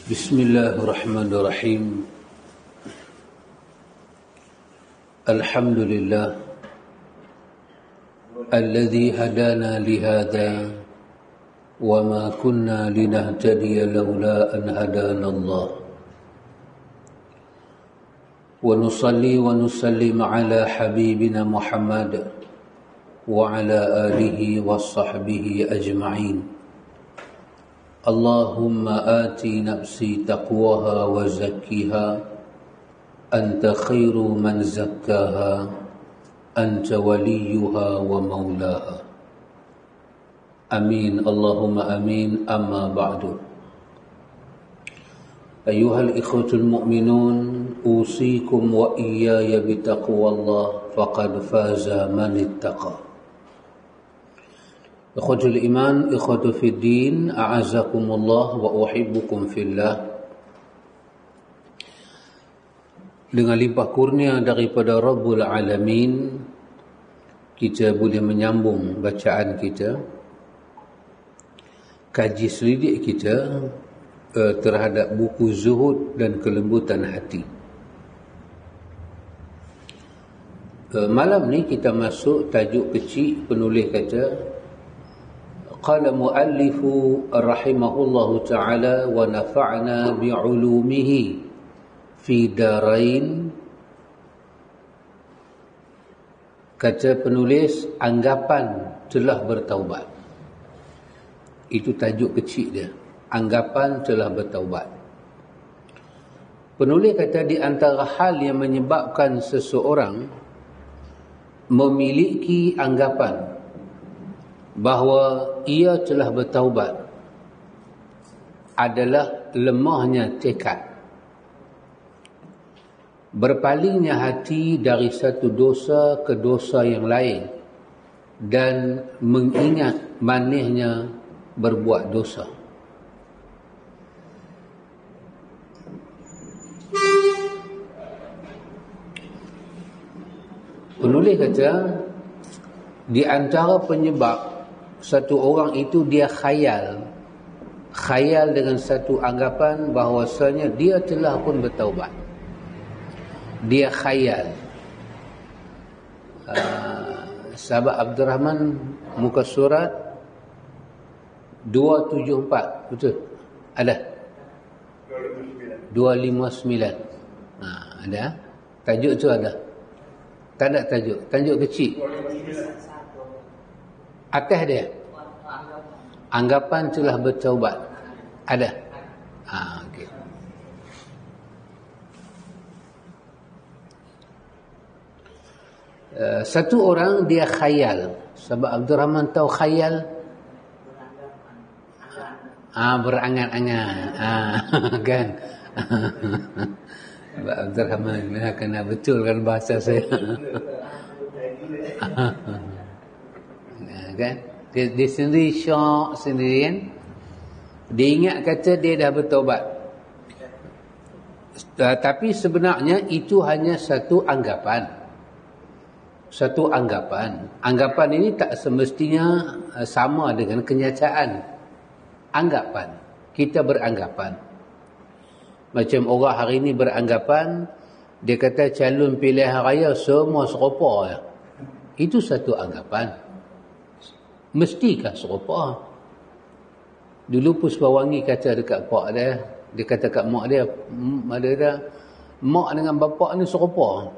Bismillahirrahmanirrahim. Alhamdulillah alladzi hadana lihada wa ma kunna linahtadiya laula an hadana Allah. Wa nusalli wa nusallim ala habibina Muhammad wa ala alihi wa sahbihi ajma'in. Allahumma ati nafsi taqwaha wa zakkiha anta khairu man zakkaha anta waliyuha wa maulaha. Amin Allahumma amin. Amma ba'du. Ayuhal ikhwatul mu'minun, usikum wa iyaya bitaqwallah faqad faza man ittaqa. Ikhwatul iman, ikhwatul fiddin, a'azakumullah wa uhibbukum fillah. Dengan limpah kurnia daripada Rabbul Alamin, kita boleh menyambung bacaan kita, kaji selidik kita terhadap buku Zuhud dan Kelembutan Hati. Malam ni kita masuk tajuk kecil. Penulis kata, qala muallifu rahimahullahu ta'ala wa nafa'na bi'ulumihi fi darain. Kata penulis, anggapan telah bertaubat. Itu tajuk kecil dia, anggapan telah bertaubat. Penulis kata di antara hal yang menyebabkan seseorang memiliki anggapan bahawa ia telah bertaubat adalah lemahnya tekad, berpalingnya hati dari satu dosa ke dosa yang lain, dan mengingat manisnya berbuat dosa. Penulis kata di antara penyebab satu orang itu dia khayal dengan satu anggapan bahawasanya dia telah pun bertaubat. Dia khayal. Sahabat Abdurrahman, muka surat 274, betul? Ada? 259. Ada? Tajuk tu ada? Tak ada tajuk? Tajuk kecil? Atas dia, anggapan telah bertaubat. Ada? Okey. Satu orang dia khayal. Sebab Abdul Rahman tahu khayal? Berangan-angan. Kan? Sebab Abdul Rahman kena betulkan bahasa saya. Kan? Dia sendiri syok sendiri kan. Dia ingat kata dia dah bertaubat, tapi sebenarnya itu hanya satu anggapan. Satu anggapan. Anggapan ini tak semestinya sama dengan kenyataan. Anggapan. Kita beranggapan. Macam orang hari ini beranggapan, dia kata calon pilihan raya semua serupa ya. Itu satu anggapan. Mestikah serupa? Dulu Puspawangi kata dekat pak dia, dia kata kat mak dia, mak dengan bapak ni serupa.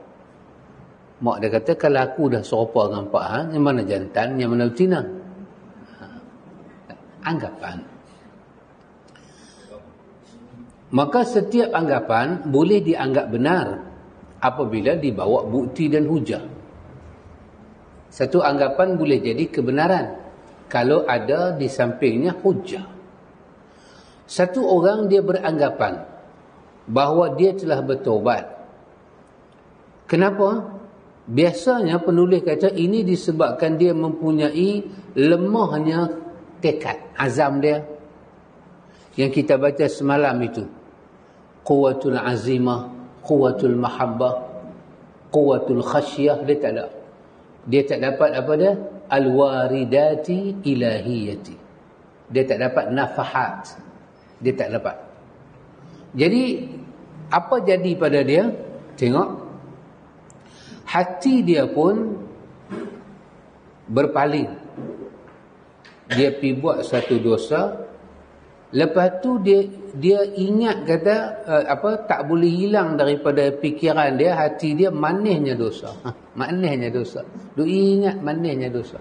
Mak dia kata, kalau aku dah serupa dengan pak, yang mana jantan, yang mana betina? Anggapan. Maka setiap anggapan boleh dianggap benar apabila dibawa bukti dan hujah. Satu anggapan boleh jadi kebenaran kalau ada di sampingnya hujah. Satu orang dia beranggapan bahawa dia telah bertaubat. Kenapa? Biasanya penulis kata ini disebabkan dia mempunyai lemahnya tekad, azam dia. Yang kita baca semalam itu. Quwwatul azimah, quwwatul mahabbah. quwwatul khasyah, dia tak ada. Dia tak dapat apa dia? Al-waridati ilahiyati. Dia tak dapat nafahat. Dia tak dapat. Jadi apa jadi pada dia? Tengok, hati dia pun berpaling. Dia pergi buat satu dosa, lepas tu dia ingat kata tak boleh hilang daripada fikiran dia, hati dia, manisnya dosa. Manisnya dosa. Dia ingat manisnya dosa.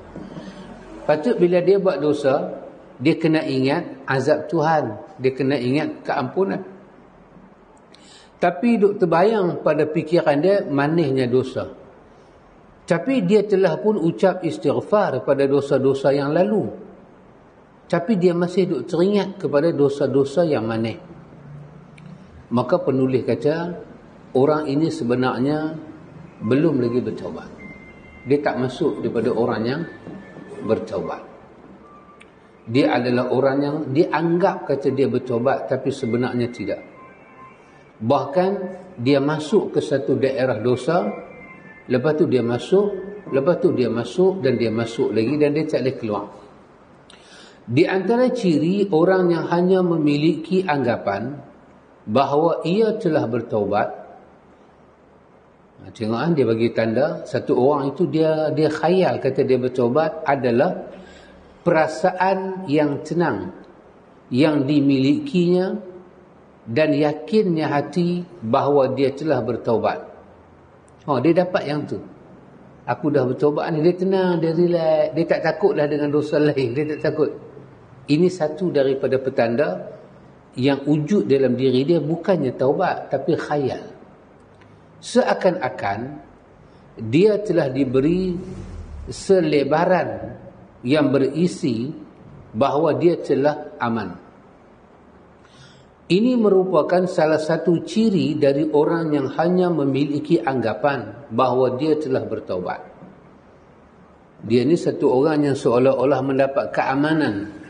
Patut bila dia buat dosa, dia kena ingat azab Tuhan, dia kena ingat keampunan. Tapi duk terbayang pada fikiran dia manisnya dosa. Tapi dia telah pun ucap istighfar pada dosa-dosa yang lalu. Tapi dia masih duk teringat kepada dosa-dosa yang manis. Maka penulis kata, orang ini sebenarnya belum lagi bertaubat. Dia tak masuk daripada orang yang bertaubat. Dia adalah orang yang dianggap kata dia bertaubat, tapi sebenarnya tidak. Bahkan dia masuk ke satu daerah dosa, lepas tu dia masuk, lepas tu dia masuk, dan dia masuk lagi, dan dia tak boleh keluar. Di antara ciri orang yang hanya memiliki anggapan bahawa ia telah bertaubat, tengok dia bagi tanda, satu orang itu dia khayal kata dia bertaubat, adalah perasaan yang tenang yang dimilikinya dan yakinnya hati bahawa dia telah bertaubat. Dia dapat yang tu. Aku dah bertaubat ni, dia tenang, dia relax, dia tak takutlah dengan dosa lain, dia tak takut. Ini satu daripada petanda yang wujud dalam diri dia bukannya taubat, tapi khayal. Seakan-akan dia telah diberi selebaran yang berisi bahawa dia telah aman. Ini merupakan salah satu ciri dari orang yang hanya memiliki anggapan bahawa dia telah bertaubat. Dia ni satu orang yang seolah-olah mendapat keamanan.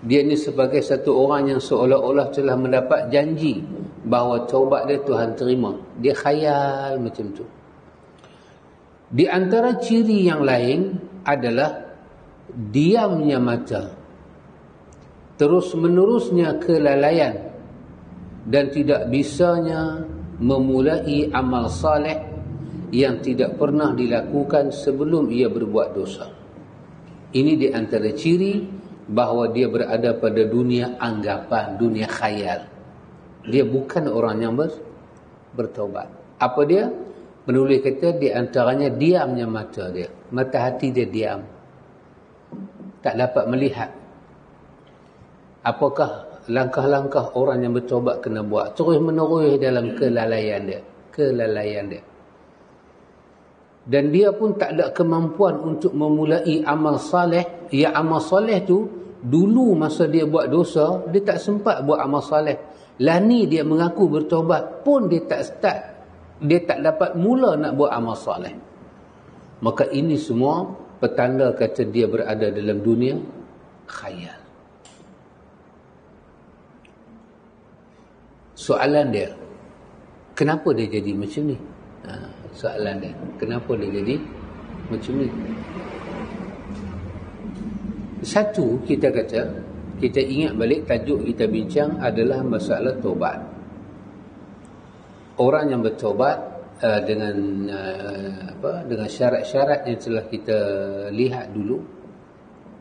Dia ni sebagai satu orang yang seolah-olah telah mendapat janji bahawa taubat dia Tuhan terima. Dia khayal macam tu. Di antara ciri yang lain adalah diamnya mata, terus menerusnya kelalaian, dan tidak bisanya memulai amal saleh yang tidak pernah dilakukan sebelum ia berbuat dosa. Ini di antara ciri bahawa dia berada pada dunia anggapan, dunia khayal. Dia bukan orang yang bertaubat. Apa dia? Penulis kata di antaranya diamnya mata dia. Mata hati dia diam. Tak dapat melihat apakah langkah-langkah orang yang bertaubat kena buat. Terus menerus dalam kelalaian dia. Kelalaian dia. Dan dia pun tak ada kemampuan untuk memulai amal saleh. Ya, amal saleh tu dulu masa dia buat dosa, dia tak sempat buat amal saleh. Lah ni dia mengaku bertaubat pun dia tak start. Dia tak dapat mula nak buat amal saleh. Maka ini semua petanda kata dia berada dalam dunia khayal. Soalan dia, kenapa dia jadi macam ni? Soalan dia, kenapa dia jadi macam ni? Satu, kita kata, kita ingat balik tajuk kita bincang adalah masalah taubat. Orang yang bertaubat dengan syarat-syarat yang telah kita lihat dulu,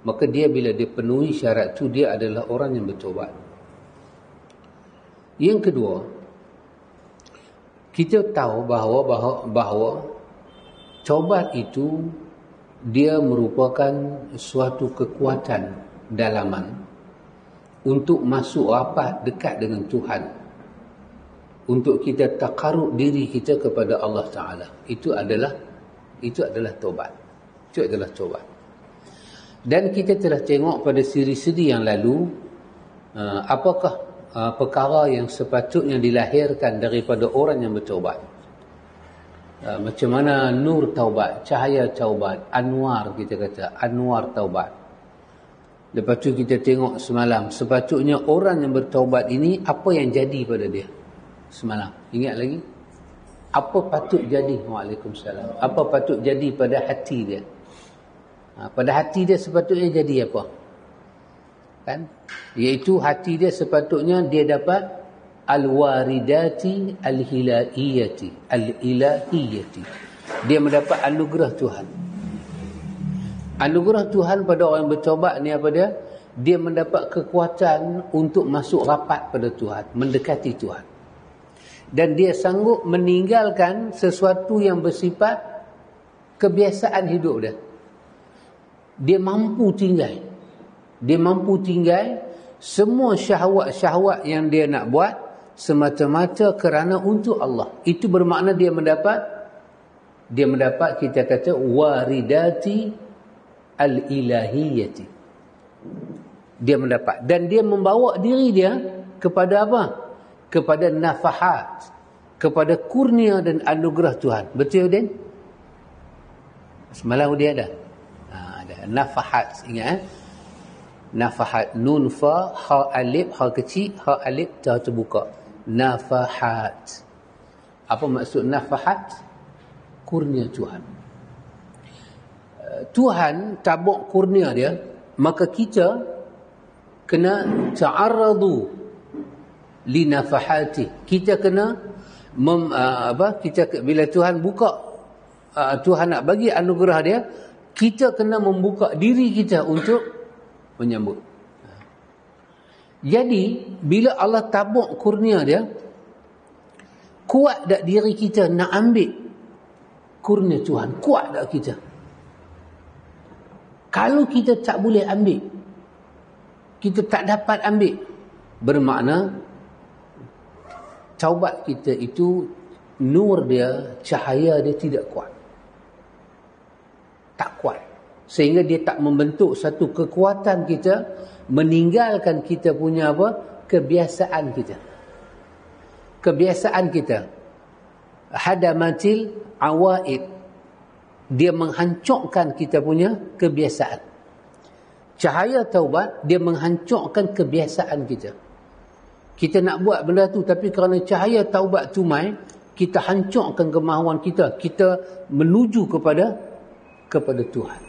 maka dia bila dia penuhi syarat tu, dia adalah orang yang bertaubat. Yang kedua, kita tahu bahawa taubat itu dia merupakan suatu kekuatan dalaman untuk masuk rapat dekat dengan Tuhan, untuk kita takarrub diri kita kepada Allah Ta'ala. Itu adalah taubat. Itu adalah taubat. Dan kita telah tengok pada siri-siri yang lalu, apakah perkara yang sepatutnya dilahirkan daripada orang yang bertaubat. Macam mana nur taubat, cahaya taubat, anwar, kita kata anwar taubat. Lepas tu kita tengok semalam, sepatutnya orang yang bertaubat ini apa yang jadi pada dia semalam. Ingat lagi? Apa patut jadi? Waalaikumsalam. Apa patut jadi pada hati dia? Pada hati dia sepatutnya jadi apa? Kan? Iaitu hati dia sepatutnya dia dapat al-waridati al-hilaiyati, al-ilahiyati. Dia mendapat anugerah Tuhan. Anugerah Tuhan pada orang yang bertaubat ni apa dia? Dia mendapat kekuatan untuk masuk rapat pada Tuhan, mendekati Tuhan. Dan dia sanggup meninggalkan sesuatu yang bersifat kebiasaan hidup dia. Dia mampu tinggal. Dia mampu tinggal semua syahwat-syahwat yang dia nak buat semata-mata kerana untuk Allah. Itu bermakna dia mendapat kita kata waridati al-ilahiyati. Dia mendapat. Dan dia membawa diri dia kepada apa? Kepada nafahat, kepada kurnia dan anugerah Tuhan. Betul, Din? Semalam dia ada. Ada nafahat, ingat nafahat, nun fa ha alif, ha kecil, ha alif ta terbuka. Nafahat. Apa maksud nafahat? Kurnia Tuhan. Tuhan tabuk kurnia dia, maka kita kena ta'arradu li nafahati. Kita kena bila Tuhan buka, Tuhan nak bagi anugerah dia, kita kena membuka diri kita untuk menyambut. Jadi bila Allah tabuk kurnia dia, kuat tak diri kita nak ambil kurnia Tuhan? Kuat tak kita? Kalau kita tak boleh ambil, kita tak dapat ambil, bermakna taubat kita itu nur dia, cahaya dia tidak kuat. Tak kuat. Sehingga dia tak membentuk satu kekuatan kita meninggalkan kita punya apa? Kebiasaan kita. Kebiasaan kita. Hadamatil awaid. Dia menghancurkan kita punya kebiasaan. Cahaya taubat, dia menghancurkan kebiasaan kita. Kita nak buat benda tu, tapi kerana cahaya taubat tu mai, kita hancurkan kemahuan kita. Kita menuju kepada Tuhan.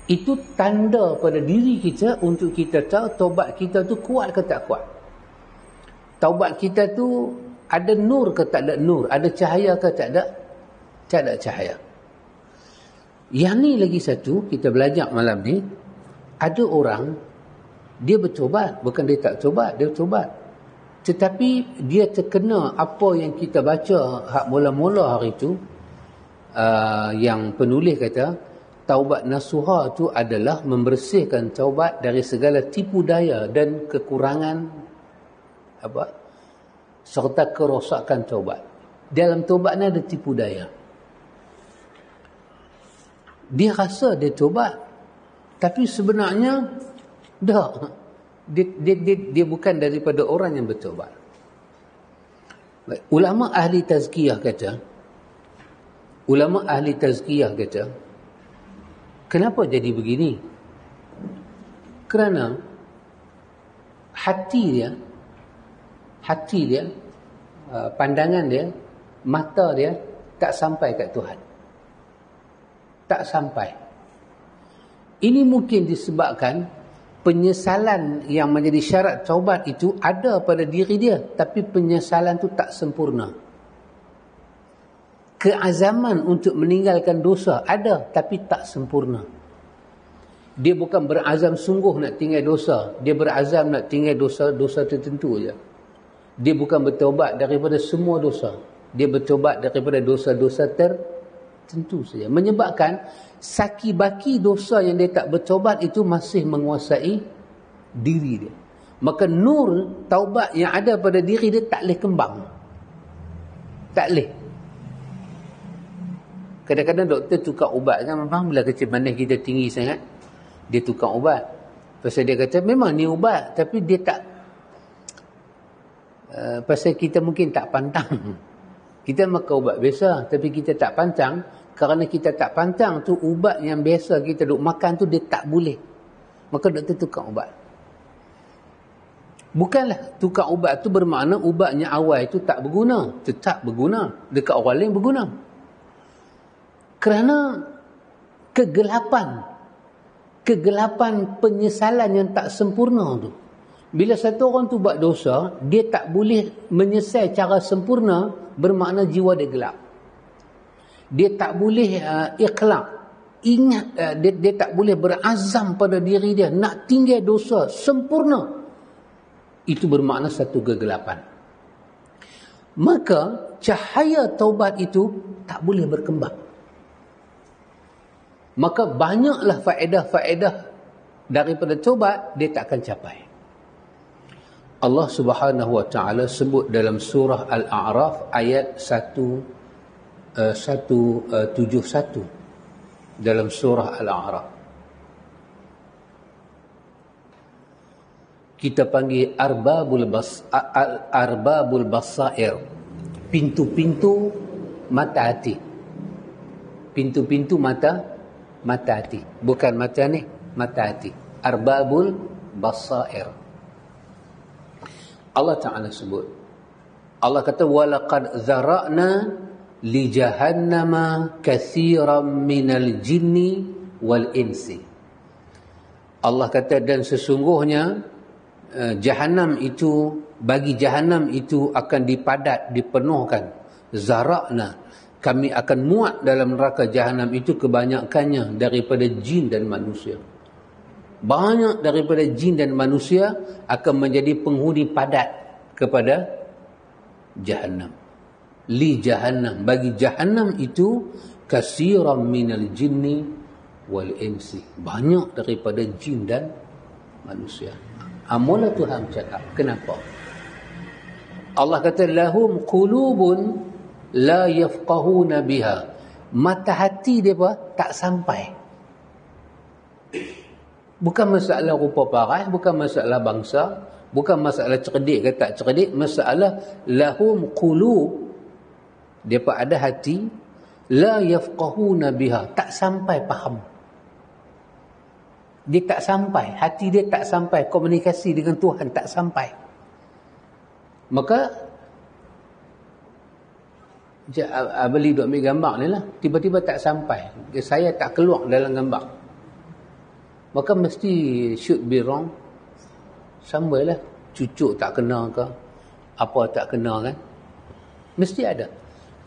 Itu tanda pada diri kita untuk kita tahu taubat kita tu kuat ke tak kuat. Taubat kita tu ada nur ke tak ada nur, ada cahaya ke tak ada cahaya. Yang ni lagi satu, kita belajar malam ni, ada orang dia bertobat, bukan dia tak tobat, dia tobat. Tetapi dia terkena apa yang kita baca hak mula-mula hari tu, yang penulis kata taubat nasuha tu adalah membersihkan taubat dari segala tipu daya dan kekurangan serta kerosakan taubat. Dalam taubat ni ada tipu daya. Dia rasa dia taubat, tapi sebenarnya dia bukan daripada orang yang bertaubat. Ulama ahli tazkiyah kata, kenapa jadi begini? Kerana hati dia, pandangan dia, mata dia tak sampai kat Tuhan. Tak sampai. Ini mungkin disebabkan penyesalan yang menjadi syarat taubat itu ada pada diri dia, tapi penyesalan itu tak sempurna. Keazaman untuk meninggalkan dosa ada, tapi tak sempurna. Dia bukan berazam sungguh nak tinggal dosa, dia berazam nak tinggal dosa tertentu saja. Dia bukan bertaubat daripada semua dosa, dia bertaubat daripada dosa-dosa tertentu saja. Menyebabkan saki-baki dosa yang dia tak bertaubat itu masih menguasai diri dia. Maka nur taubat yang ada pada diri dia tak boleh kembang. Tak boleh. Kadang-kadang doktor tukar ubat kan, memang bila kecil manis kita tinggi sangat, dia tukar ubat. Pasal dia kata memang ni ubat, tapi dia tak, pasal kita mungkin tak pantang. Kita makan ubat biasa, tapi kita tak pantang. Kerana kita tak pantang tu, ubat yang biasa kita duk makan tu dia tak boleh. Maka doktor tukar ubat. Bukanlah tukar ubat tu bermakna ubatnya awal itu tak berguna. Tetap berguna. Dekat orang lain berguna. Kerana kegelapan penyesalan yang tak sempurna tu. Bila satu orang tu buat dosa, dia tak boleh menyesal cara sempurna, bermakna jiwa dia gelap. Dia tak boleh ikhlas. Ingat, dia tak boleh berazam pada diri dia nak tinggal dosa sempurna. Itu bermakna satu kegelapan. Maka cahaya taubat itu tak boleh berkembang. Maka banyaklah faedah-faedah daripada taubat, dia tak akan capai. Allah Subhanahu wa taala sebut dalam surah Al-A'raf ayat 171 dalam surah Al-A'raf. Kita panggil arbabul basair, pintu-pintu mata hati. Pintu-pintu mata hati, bukan mata ni, mata hati. Arbabul basair. Allah Ta'ala sebut, Allah kata walaqad zara'na li jahannama katsiran minal jinni wal insi. Allah kata dan sesungguhnya Jahannam itu, bagi Jahannam itu akan dipadat, dipenuhkan. Zara'na, kami akan muat dalam neraka Jahannam itu kebanyakannya daripada jin dan manusia. Banyak daripada jin dan manusia akan menjadi penghuni padat kepada Jahannam. Li Jahannam, bagi Jahannam itu kasiran minal jinni wal insi, banyak daripada jin dan manusia. Mula Tuhan cakap, kenapa? Allah kata lahum qulubun la yafqahuna biha. Mata hati mereka tak sampai. Bukan masalah rupa paras, bukan masalah bangsa, bukan masalah cerdik ke tak cerdik, masalah lahum qulub. Mereka ada hati la yafqahuna biha, tak sampai faham. Dia tak sampai, hati dia tak sampai, komunikasi dengan Tuhan tak sampai. Maka beli duk ambil gambar ni lah, tiba-tiba tak sampai, saya tak keluar dalam gambar, maka mesti should be wrong somewhere lah. Cucuk tak kena ke, apa tak kena kan, mesti ada.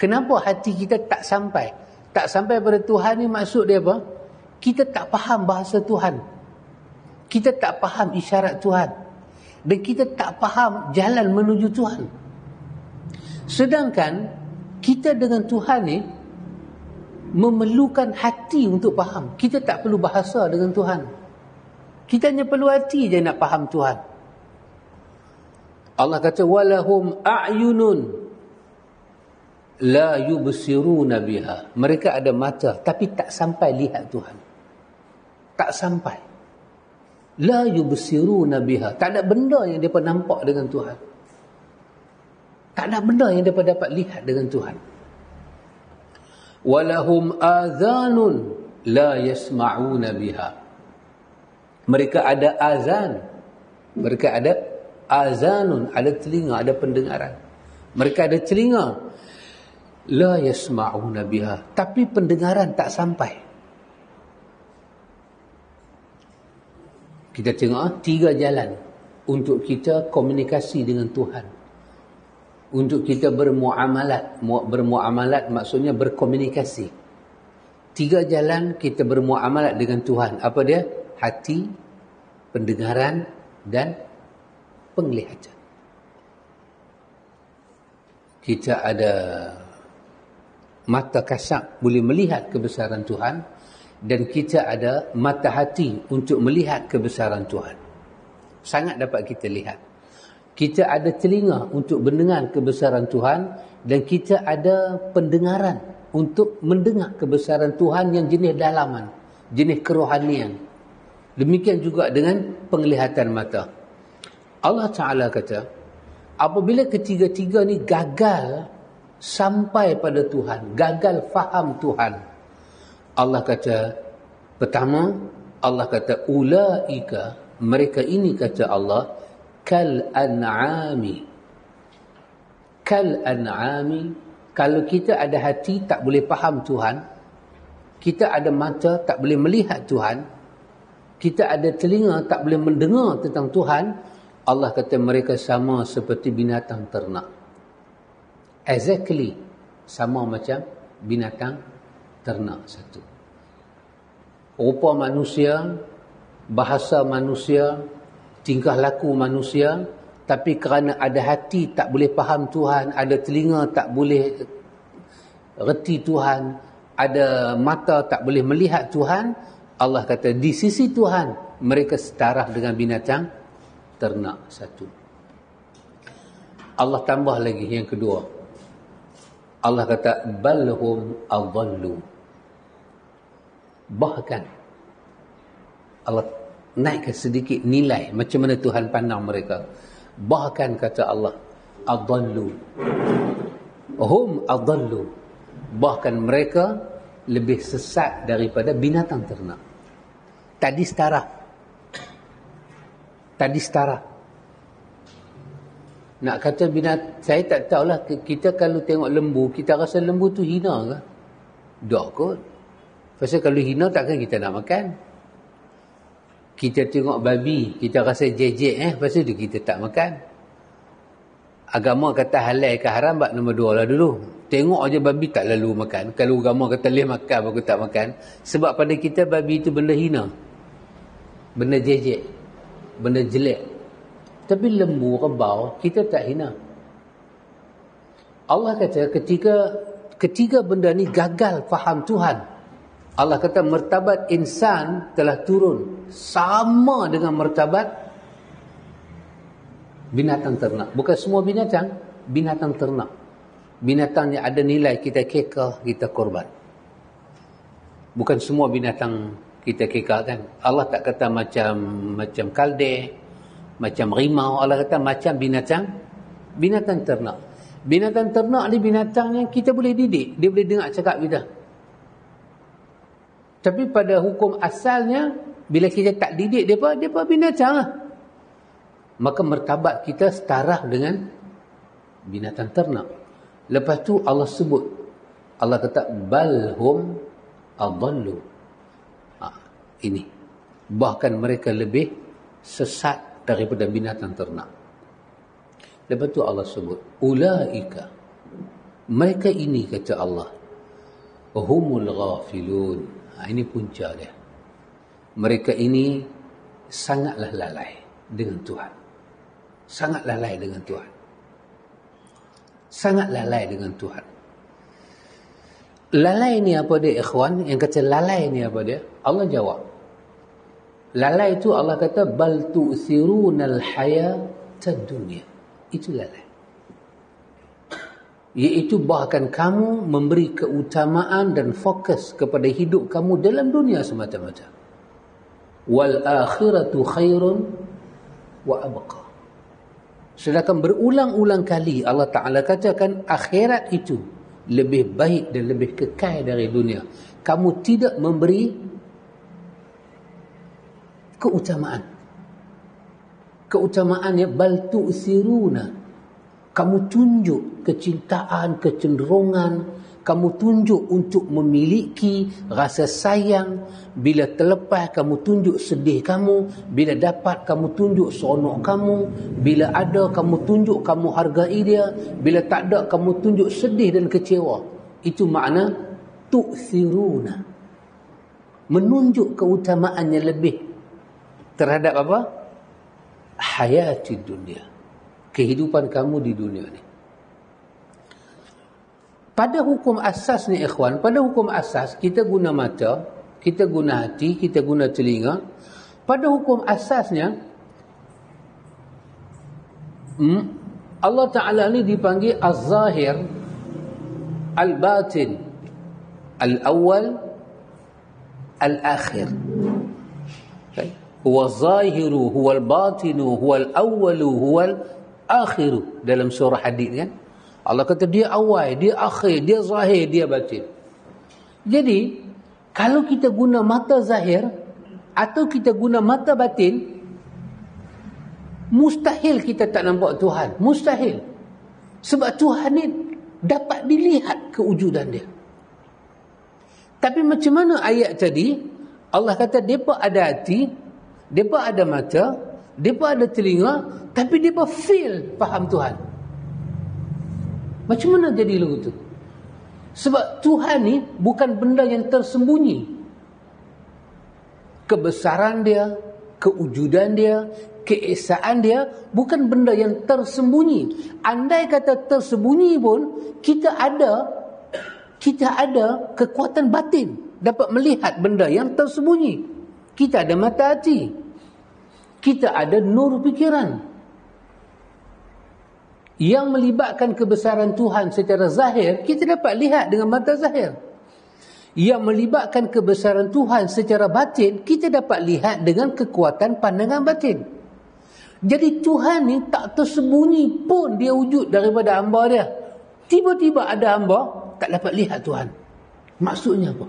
Kenapa hati kita tak sampai? Tak sampai pada Tuhan ni maksud dia apa? Kita tak faham bahasa Tuhan, kita tak faham isyarat Tuhan, dan kita tak faham jalan menuju Tuhan. Sedangkan kita dengan Tuhan ni memerlukan hati untuk faham. Kita tak perlu bahasa dengan Tuhan, kita hanya perlu hati je nak faham Tuhan. Allah kata walahum a'yunun la yubsiruna biha. Mereka ada mata tapi tak sampai lihat Tuhan, tak sampai. La yubsiruna biha, tak ada benda yang mereka nampak dengan Tuhan, tak ada benda yang mereka dapat lihat dengan Tuhan. Walahum azanun la yasma'una biha. Mereka ada azan, mereka ada azanun, ada telinga, ada pendengaran. Mereka ada telinga, la yasma'una biha, tapi pendengaran tak sampai. Kita tengok 3 jalan untuk kita komunikasi dengan Tuhan, untuk kita bermuamalat. Bermuamalat maksudnya berkomunikasi. 3 jalan kita bermuamalat dengan Tuhan. Apa dia? Hati, pendengaran dan penglihatan. Kita ada mata kasar boleh melihat kebesaran Tuhan, dan kita ada mata hati untuk melihat kebesaran Tuhan. Sangat dapat kita lihat. Kita ada telinga untuk mendengar kebesaran Tuhan, dan kita ada pendengaran untuk mendengar kebesaran Tuhan yang jenis dalaman, jenis kerohanian. Demikian juga dengan penglihatan mata. Allah Ta'ala kata, apabila ketiga-tiga ni gagal sampai pada Tuhan, gagal faham Tuhan, Allah kata, pertama, Allah kata ulaika, mereka ini kata Allah kal an'ami. Kal an'ami, kalau kita ada hati tak boleh faham Tuhan, kita ada mata tak boleh melihat Tuhan, kita ada telinga tak boleh mendengar tentang Tuhan, Allah kata mereka sama seperti binatang ternak. Exactly sama macam binatang ternak satu. Rupa manusia, bahasa manusia, tingkah laku manusia, tapi kerana ada hati tak boleh faham Tuhan, ada telinga tak boleh reti Tuhan, ada mata tak boleh melihat Tuhan, Allah kata di sisi Tuhan mereka setara dengan binatang ternak satu. Allah tambah lagi yang kedua. Allah kata balhum adallu. Bahkan Allah naikkan sedikit nilai macam mana Tuhan pandang mereka. Bahkan kata Allah adallu. Hum adallu. Bahkan mereka lebih sesat daripada binatang ternak. Tadi setara. Nak kata saya tak tahulah, kita kalau tengok lembu, kita rasa lembu tu hina ke? Tak kot. Pasal kalau hina takkan kita nak makan. Kita tengok babi, kita rasa jejek pasal tu kita tak makan. Agama kata halal ke haram, bab nombor 2 lah dulu. Tengok aja babi tak lalu makan. Kalau agama kata boleh makan, aku tak makan. Sebab pada kita babi itu benda hina, benda jejek, benda jelek. Tapi lembu, rebau, kita tak hina. Allah kata ketika benda ni gagal faham Tuhan, Allah kata martabat insan telah turun sama dengan martabat binatang ternak. Bukan semua binatang, binatang ternak. Binatang yang ada nilai kita kekal, kita korban. Bukan semua binatang kita kekalkan. Allah tak kata macam kalde, macam rimau. Allah kata macam binatang ternak. Binatang ternak ni binatang yang kita boleh didik, dia boleh dengar cakap kita. Tapi pada hukum asalnya, bila kita tak didik dia binatang lah. Maka martabat kita setara dengan binatang ternak. Lepas tu Allah sebut, Allah kata balhum adallu. Ini bahkan mereka lebih sesat daripada binatang ternak. Lepas tu Allah sebut ulaika, mereka ini kata Allah humul ghafilun. Ini punca dia. Mereka ini sangatlah lalai dengan Tuhan. Sangat lalai dengan Tuhan. Sangat lalai dengan Tuhan. Lalai ni apa dia ikhwan? Yang kata lalai ni apa dia? Allah jawab. Lalai itu Allah kata bal tu'thirunal hayatad dunya. Itu lalai. Iaitu bahkan kamu memberi keutamaan dan fokus kepada hidup kamu dalam dunia semata-mata. Wal akhiratu khairun wa abqa. Sedangkan berulang-ulang kali Allah Ta'ala katakan akhirat itu lebih baik dan lebih kekal dari dunia. Kamu tidak memberi keutamaan. Keutamaannya bal tu'thiruna. Kamu tunjuk kecintaan, kecenderungan, kamu tunjuk untuk memiliki rasa sayang. Bila terlepas kamu tunjuk sedih kamu, bila dapat kamu tunjuk seronok kamu, bila ada kamu tunjuk kamu hargai dia, bila tak ada kamu tunjuk sedih dan kecewa. Itu makna tu'thiruna, menunjuk keutamaannya lebih terhadap apa? Hayati dunia, kehidupan kamu di dunia ni. Pada hukum asas ni ikhwan, pada hukum asas kita guna mata, kita guna hati, kita guna telinga. Pada hukum asasnya Allah Ta'ala ni dipanggil Az-Zahir, Al-Batin, Al-Awwal, Al-Akhir. Huwa Zahiru, Huwa Al-Batinu, Huwa Al-Awwalu, Huwa Al-Akhiru. Dalam surah Hadid kan, Allah kata dia awal, dia akhir, dia zahir, dia batin. Jadi kalau kita guna mata zahir atau kita guna mata batin, Mustahil kita tak nampak Tuhan. Mustahil. Sebab Tuhan ni dapat dilihat kewujudan dia. Tapi macam mana ayat tadi, Allah kata mereka ada hati, mereka ada mata, mereka ada telinga, tapi mereka feel faham Tuhan. Macam mana jadi lagu tu? Sebab Tuhan ni bukan benda yang tersembunyi. Kebesaran dia, kewujudan dia, keesaan dia bukan benda yang tersembunyi. Andai kata tersembunyi pun, kita ada kekuatan batin dapat melihat benda yang tersembunyi. Kita ada mata hati, kita ada nur fikiran yang melibatkan kebesaran Tuhan secara zahir. Kita dapat lihat dengan mata zahir. Yang melibatkan kebesaran Tuhan secara batin, kita dapat lihat dengan kekuatan pandangan batin. Jadi Tuhan ni tak tersembunyi pun dia wujud daripada hamba dia. Tiba-tiba ada hamba tak dapat lihat Tuhan. Maksudnya apa?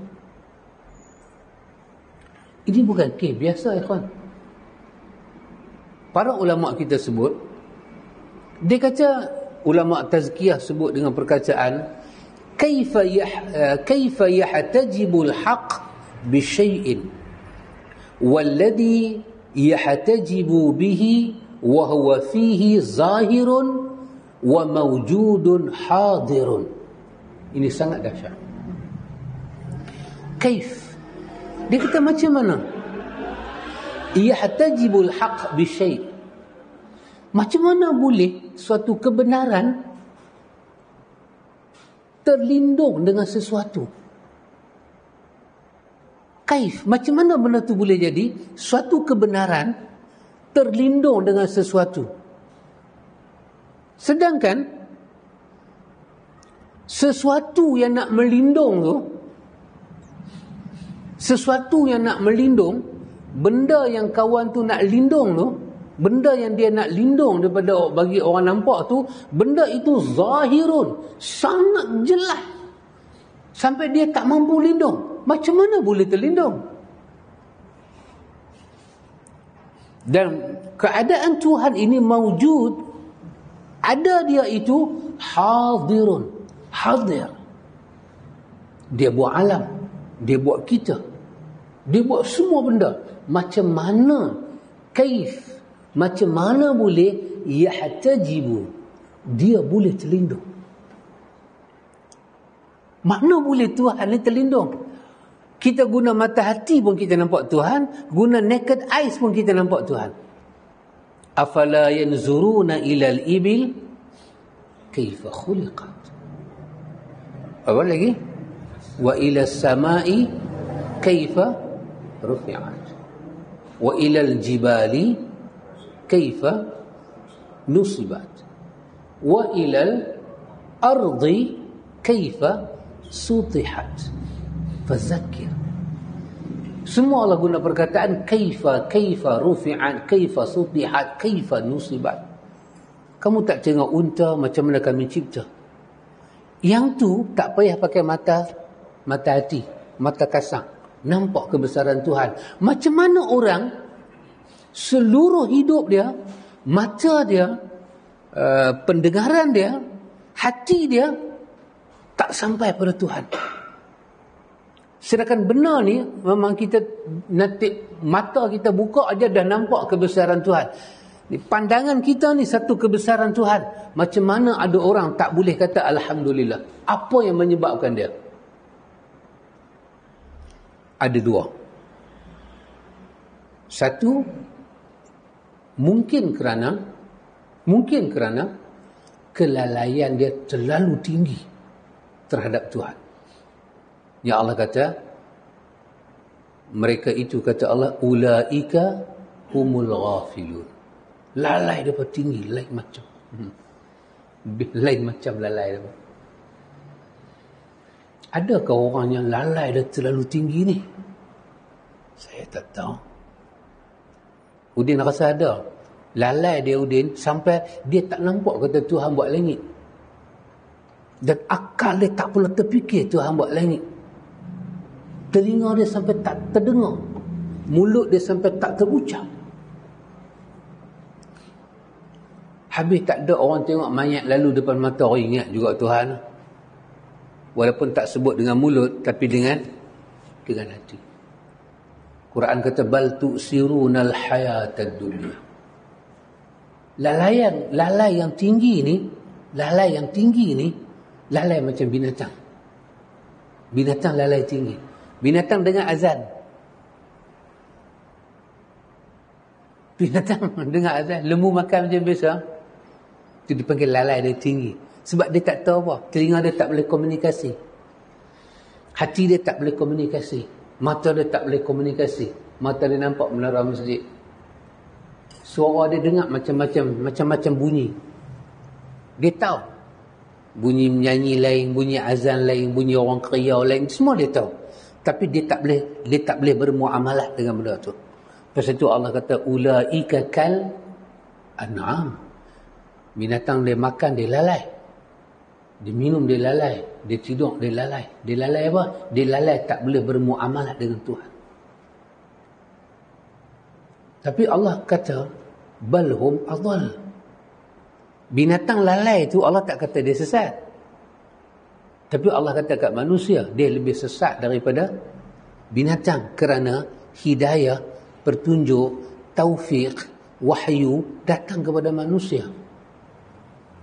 Ini bukan kes biasa, ikhwan. Para ulama kita sebut, dia kata, ulama tazkiyah sebut dengan perkataan, kaifa yahtajibul haqq bi syai'in walladhi yahtajibu bihi wa huwa fihi zahirun wa mawjudun hadirun. Ini sangat dahsyat. Kaif? Dia kata macam mana? Yahtajibul haqq bi syai'. Macam mana boleh suatu kebenaran terlindung dengan sesuatu? Kaif? Macam mana benda tu boleh jadi suatu kebenaran terlindung dengan sesuatu? Sedangkan sesuatu yang nak melindung tu, benda yang kawan tu nak lindung tu, benda yang dia nak lindung daripada bagi orang nampak tu, benda itu zahirun, sangat jelas sampai dia tak mampu lindung. Macam mana boleh terlindung? Dan keadaan Tuhan ini mawjud, ada dia itu hadirun, hadir. Dia buat alam, dia buat kita, dia buat semua benda. Macam mana, kaif, macam mana boleh yahtajibu, dia boleh terlindung? Mana boleh Tuhan ni terlindung? Kita guna mata hati pun kita nampak Tuhan, guna naked eyes pun kita nampak Tuhan. Afala yanzuruna ilal ibil kaifa khuliqat. Apa lagi? Wa ila samai kaifa rufi'at. Wa ila al-jibali kaifa nusibat. Wa ila al-ardi kaifa sutihat. Fazakir. Semua Allah guna perkataan kaifa rufi'at, kaifa sutihat, kaifa nusibat. Kamu tak tengok unta macam mana kami cipta? Yang tu tak payah pakai mata hati, mata kasar, nampak kebesaran Tuhan. Macam mana orang seluruh hidup dia, mata dia, pendengaran dia, hati dia tak sampai pada Tuhan? Sedangkan benar ni memang kita nanti mata kita buka aja dah nampak kebesaran Tuhan. Pandangan kita ni satu kebesaran Tuhan. Macam mana ada orang tak boleh kata alhamdulillah? Apa yang menyebabkan dia? Ada dua. Satu, mungkin kerana kelalaian dia terlalu tinggi terhadap Tuhan. Ya Allah kata, mereka itu, kata Allah, ulaika humul ghafilun. Lalai dapat tinggi, lain macam. Lain macam lalai dapat. Adakah orang yang lalai dah terlalu tinggi ni? Saya tak tahu. Udin rasa ada. Lalai dia Udin sampai dia tak nampak kata Tuhan buat langit. Dan akal dia tak pernah terfikir Tuhan buat langit. Telinga dia sampai tak terdengar. Mulut dia sampai tak terucap. Habis tak ada orang tengok mayat lalu depan mata, orang ingat juga Tuhan. Walaupun tak sebut dengan mulut, tapi dengan hati. Quran kata bal tu'sirunal hayatad dunya. Lalai yang tinggi ni, lalai macam binatang. Binatang lalai tinggi. Binatang dengar azan. Binatang dengar azan, lembu makan macam biasa. Itu dipanggil lalai dia tinggi. Sebab dia tak tahu apa. Telinga dia tak boleh komunikasi. Hati dia tak boleh komunikasi. Mata dia tak boleh komunikasi. Mata dia nampak menara masjid. Suara dia dengar macam-macam bunyi. Dia tahu. Bunyi menyanyi lain, bunyi azan lain, bunyi orang kriau lain. Semua dia tahu. Tapi dia tak boleh bermuamalah dengan benda tu. Pasal itu Allah kata, ulaika kal an'am. Binatang dia makan, dia lalai. Dia minum, dia lalai. Dia tidur, dia lalai. Dia lalai apa? Dia lalai tak boleh bermuamalah dengan Tuhan. Tapi Allah kata, balhum adhal. Binatang lalai itu Allah tak kata dia sesat. Tapi Allah kata kat manusia, dia lebih sesat daripada binatang. Kerana hidayah, petunjuk, taufik, wahyu datang kepada manusia.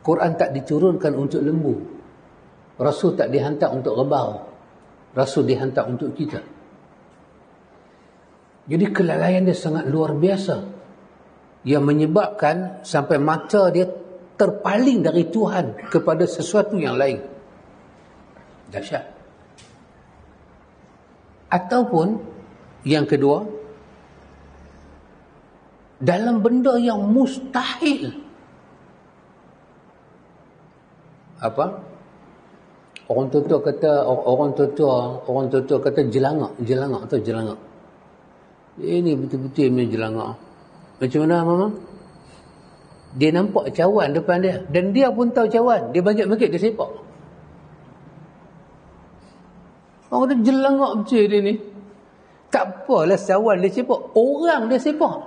Quran tak diturunkan untuk lembu. Rasul tak dihantar untuk rebau. Rasul dihantar untuk kita. Jadi kelalaian dia sangat luar biasa. Yang menyebabkan sampai mata dia terpaling dari Tuhan kepada sesuatu yang lain. Dahsyat. Ataupun yang kedua, dalam benda yang mustahil. Apa? Orang tua kata jelangak atau jelangak. Ini betul-betul punya jelangak. Macam mana mama? Dia nampak cawan depan dia dan dia pun tahu cawan. Dia bangkit-bangkit, dia sepak. Orang kata jelangak betul dia ni. Tak apalah cawan dia sepak, orang dia sepak.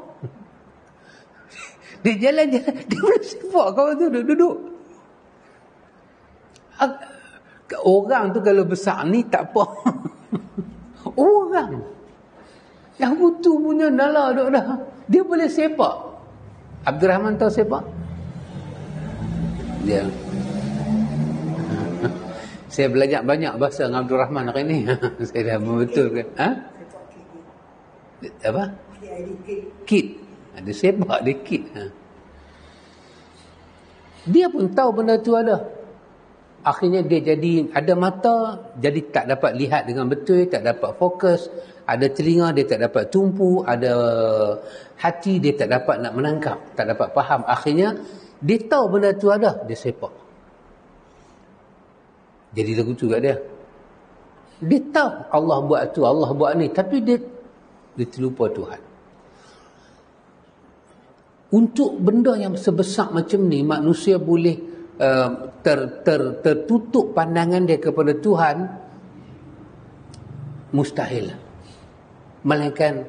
Dia jalan-jalan, dia boleh sepak kawan tu duduk. Orang tu kalau besar ni tak apa. Orang yang butuh punya nala duk dah, dia boleh sepak. Abdul Rahman tahu sepak? Dia. Saya belajar banyak bahasa dengan Abdul Rahman hari ni. Saya dah membetulkan. Ha? Apa? Kit. Ada sepak, dia kit. Dia pun tahu benda tu ada. Akhirnya dia jadi ada mata, jadi tak dapat lihat dengan betul, tak dapat fokus. Ada telinga, dia tak dapat tumpu. Ada hati, dia tak dapat nak menangkap, tak dapat faham. Akhirnya dia tahu benda tu ada, dia sepak. Jadi lagu tu kat dia. Dia tahu Allah buat tu, Allah buat ni, tapi dia terlupa Tuhan. Untuk benda yang sebesar macam ni, manusia boleh tertutup pandangan dia kepada Tuhan, mustahil. Melainkan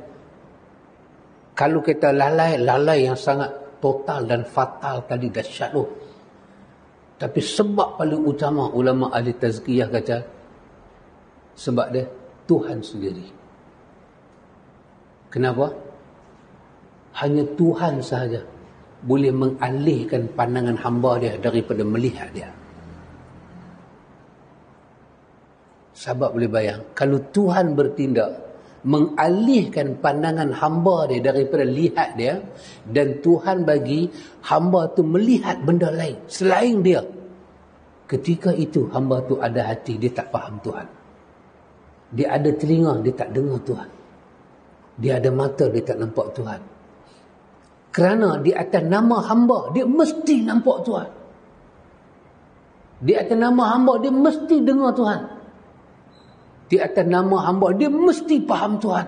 kalau kita lalai yang sangat total dan fatal tadi, dahsyat tu. Tapi sebab paling utama ulama ahli tazkiyah kata, sebab dia Tuhan sendiri. Kenapa? Hanya Tuhan sahaja boleh mengalihkan pandangan hamba dia daripada melihat dia. Sahabat boleh bayang, kalau Tuhan bertindak mengalihkan pandangan hamba dia daripada lihat dia, dan Tuhan bagi hamba tu melihat benda lain selain dia, ketika itu hamba tu ada hati, dia tak faham Tuhan. Dia ada telinga, dia tak dengar Tuhan. Dia ada mata, dia tak nampak Tuhan. Kerana di atas nama hamba, dia mesti nampak Tuhan. Di atas nama hamba, dia mesti dengar Tuhan. Di atas nama hamba, dia mesti faham Tuhan.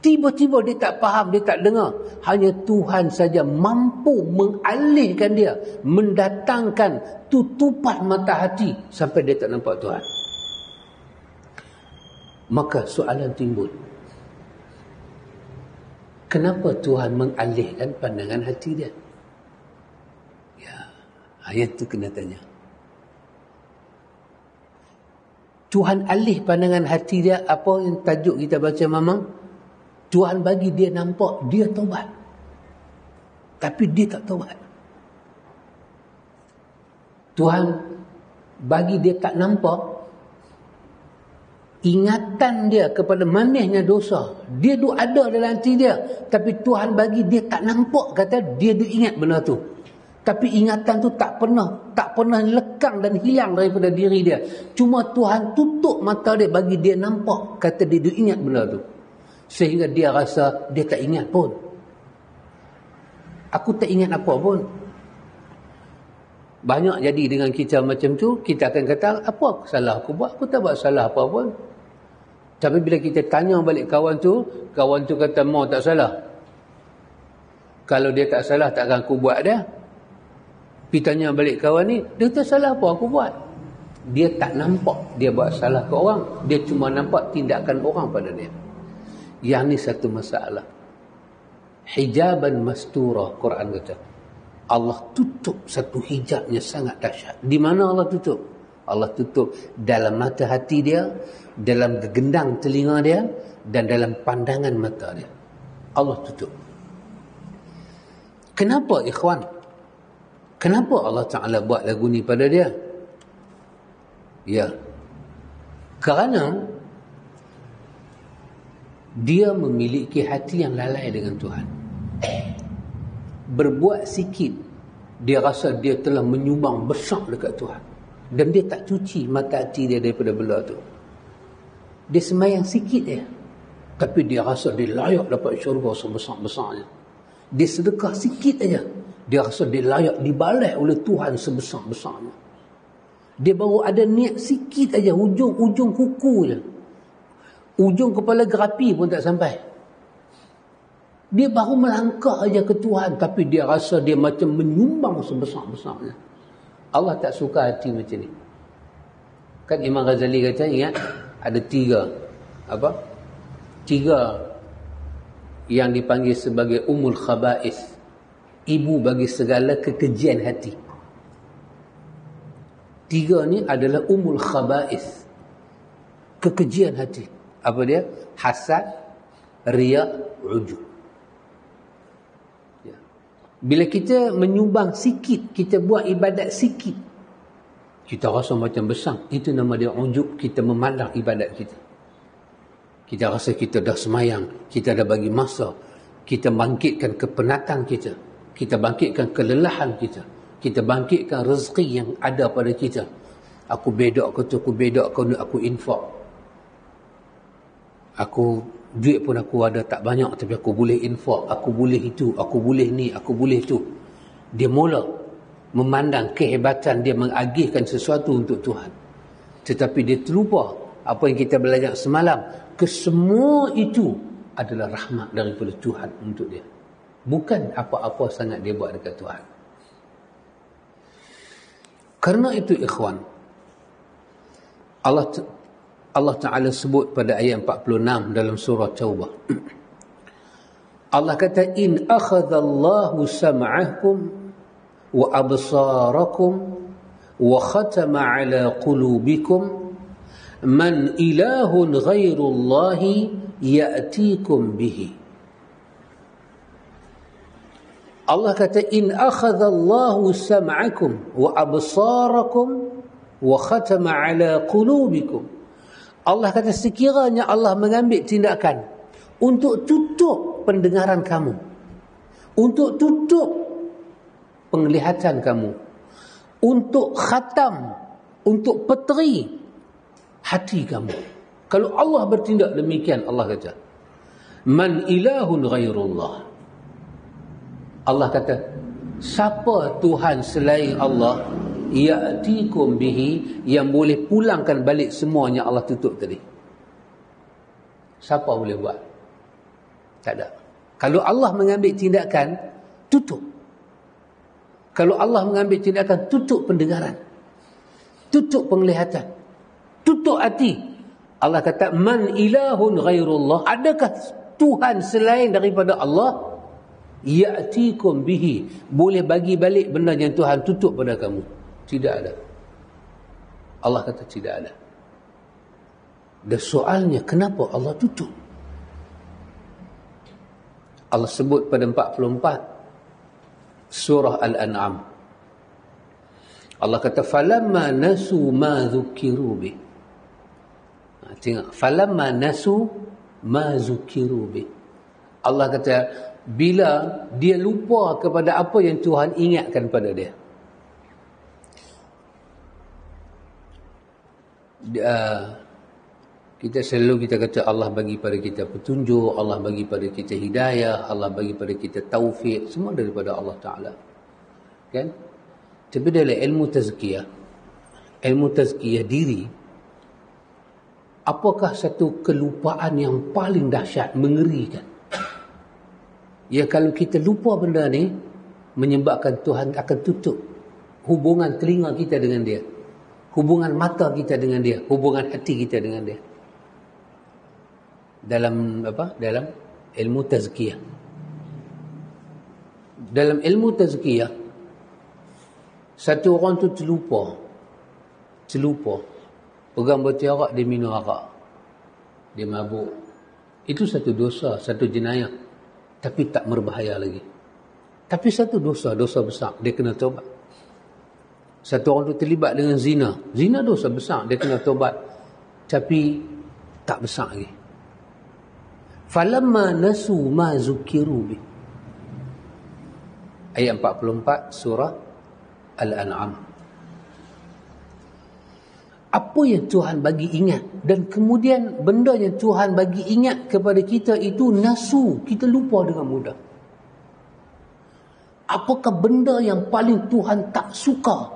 Tiba-tiba dia tak faham, dia tak dengar. Hanya Tuhan saja mampu mengalihkan dia, mendatangkan tutupan mata hati sampai dia tak nampak Tuhan. Maka soalan timbul, kenapa Tuhan mengalihkan pandangan hati dia? Yang tu kena tanya. Tuhan alih pandangan hati dia. Apa yang tajuk kita baca memang? Tuhan bagi dia nampak dia taubat. Tapi dia tak taubat. Tuhan bagi dia tak nampak ingatan dia kepada manisnya dosa. Dia duk ada dalam hati dia. Tapi Tuhan bagi dia tak nampak. Kata dia duk ingat benda tu. Tapi ingatan tu tak pernah lekang dan hilang daripada diri dia. Cuma Tuhan tutup mata dia bagi dia nampak. Kata dia duk ingat benda tu. Sehingga dia rasa dia tak ingat pun. Aku tak ingat apa pun. Banyak jadi dengan kita macam tu. Kita akan kata, apa salah aku buat? Aku tak buat salah apa pun. Tapi bila kita tanya balik kawan tu kata, mau tak salah. Kalau dia tak salah, takkan aku buat dia. Pergi tanya balik kawan ni, dia tak salah apa aku buat. Dia tak nampak dia buat salah ke orang. Dia cuma nampak tindakan orang pada dia. Yang ni satu masalah. Hijaban mastura, Quran kata. Allah tutup satu hijabnya sangat dahsyat. Di mana Allah tutup? Allah tutup dalam mata hati dia, dalam gegendang telinga dia, dan dalam pandangan mata dia. Allah tutup. Kenapa ikhwan? Kenapa Allah Ta'ala buat lagu ni pada dia? Ya. Kerana dia memiliki hati yang lalai dengan Tuhan. Berbuat sikit, dia rasa dia telah menyumbang besar dekat Tuhan. Dan dia tak cuci mata hati dia daripada benda tu. Dia sembahyang sikit dia, tapi dia rasa dia layak dapat syurga sebesar-besarnya. Dia sedekah sikit aja, dia rasa dia layak dibalas oleh Tuhan sebesar-besarnya. Dia baru ada niat sikit aja, ujung kuku je, ujung kepala gerapi pun tak sampai. Dia baru melangkah aja ke Tuhan, tapi dia rasa dia macam menyumbang sebesar-besarnya. Allah tak suka hati macam ni. Kan Imam Ghazali kata, ingat, ada tiga yang dipanggil sebagai umul khaba'is, ibu bagi segala kekejian hati. Tiga ni adalah umul khaba'is, kekejian hati. Apa dia? Hasad, riya, ujub. Bila kita menyumbang sikit, kita buat ibadat sikit, kita rasa macam besar. Itu nama dia ujub. Kita memandang ibadat kita. Kita rasa kita dah semayang, kita dah bagi masa, kita bangkitkan kepenatan kita, kita bangkitkan kelelahan kita, kita bangkitkan rezeki yang ada pada kita. Aku bedak ke tu, aku bedak ke tu, aku infak. Duit pun aku ada tak banyak, tapi aku boleh infak, aku boleh itu, aku boleh ni, aku boleh tu. Dia mula memandang kehebatan dia mengagihkan sesuatu untuk Tuhan. Tetapi dia terlupa apa yang kita belajar semalam, kesemua itu adalah rahmat daripada Tuhan untuk dia. Bukan apa-apa sangat dia buat dekat Tuhan. Karena itu ikhwan, Allah Ta'ala sebut pada ayat 46 dalam surah Taubah. Allah kata, in akhadallahu sam'akum wa absarakum wa khatama ala qulubikum man ilahun ghairullahi ya'tikum bihi. Allah kata, in akhadallahu sam'akum wa absarakum wa khatama ala qulubikum. Allah kata, sekiranya Allah mengambil tindakan untuk tutup pendengaran kamu, untuk tutup penglihatan kamu, untuk khatam, untuk peteri hati kamu. Kalau Allah bertindak demikian, Allah kata, man ilahun ghairullah. Allah kata, siapa Tuhan selain Allah, ya'tikum bihi, yang boleh pulangkan balik semuanya Allah tutup tadi. Siapa boleh buat? Tak ada. Kalau Allah mengambil tindakan, tutup. Kalau Allah mengambil tindakan, tutup pendengaran, tutup penglihatan, tutup hati. Allah kata, man ilahun ghairullah. Adakah Tuhan selain daripada Allah? ya'tikum bihi, boleh bagi balik benda yang Tuhan tutup pada kamu. Tidak ada. Allah kata tidak ada. Dan soalnya, kenapa Allah tutup? Allah sebut pada 44 surah Al-An'am. Allah kata falamma nasu ma dzukiru bih. Tengok, falamma nasu ma dzukiru bih. Allah kata bila dia lupa kepada apa yang Tuhan ingatkan pada dia. Kita selalu kita kata Allah bagi pada kita petunjuk, Allah bagi pada kita hidayah, Allah bagi pada kita taufik, semua daripada Allah Ta'ala. Kan? Tapi dalam ilmu tazkiyah diri, apakah satu kelupaan yang paling dahsyat, mengerikan? Ya, kalau kita lupa benda ni, menyebabkan Tuhan akan tutup hubungan telinga kita dengan dia, hubungan mata kita dengan dia, hubungan hati kita dengan dia. Dalam ilmu tazkiyah. Dalam ilmu tazkiyah, satu orang tu terlupa pegang botol arak, dia minum arak, dia mabuk. Itu satu dosa, satu jenayah, tapi tak berbahaya lagi. Tapi satu dosa besar, dia kena taubat. Satu orang tu terlibat dengan zina dosa besar, dia kena taubat, tapi tak besar lagi. Falamma nasu ma zukiru bi. Ayat 44 surah Al-An'am. Apa yang Tuhan bagi ingat, dan kemudian benda yang Tuhan bagi ingat kepada kita itu nasu, kita lupa dengan mudah. Apakah benda yang paling Tuhan tak suka?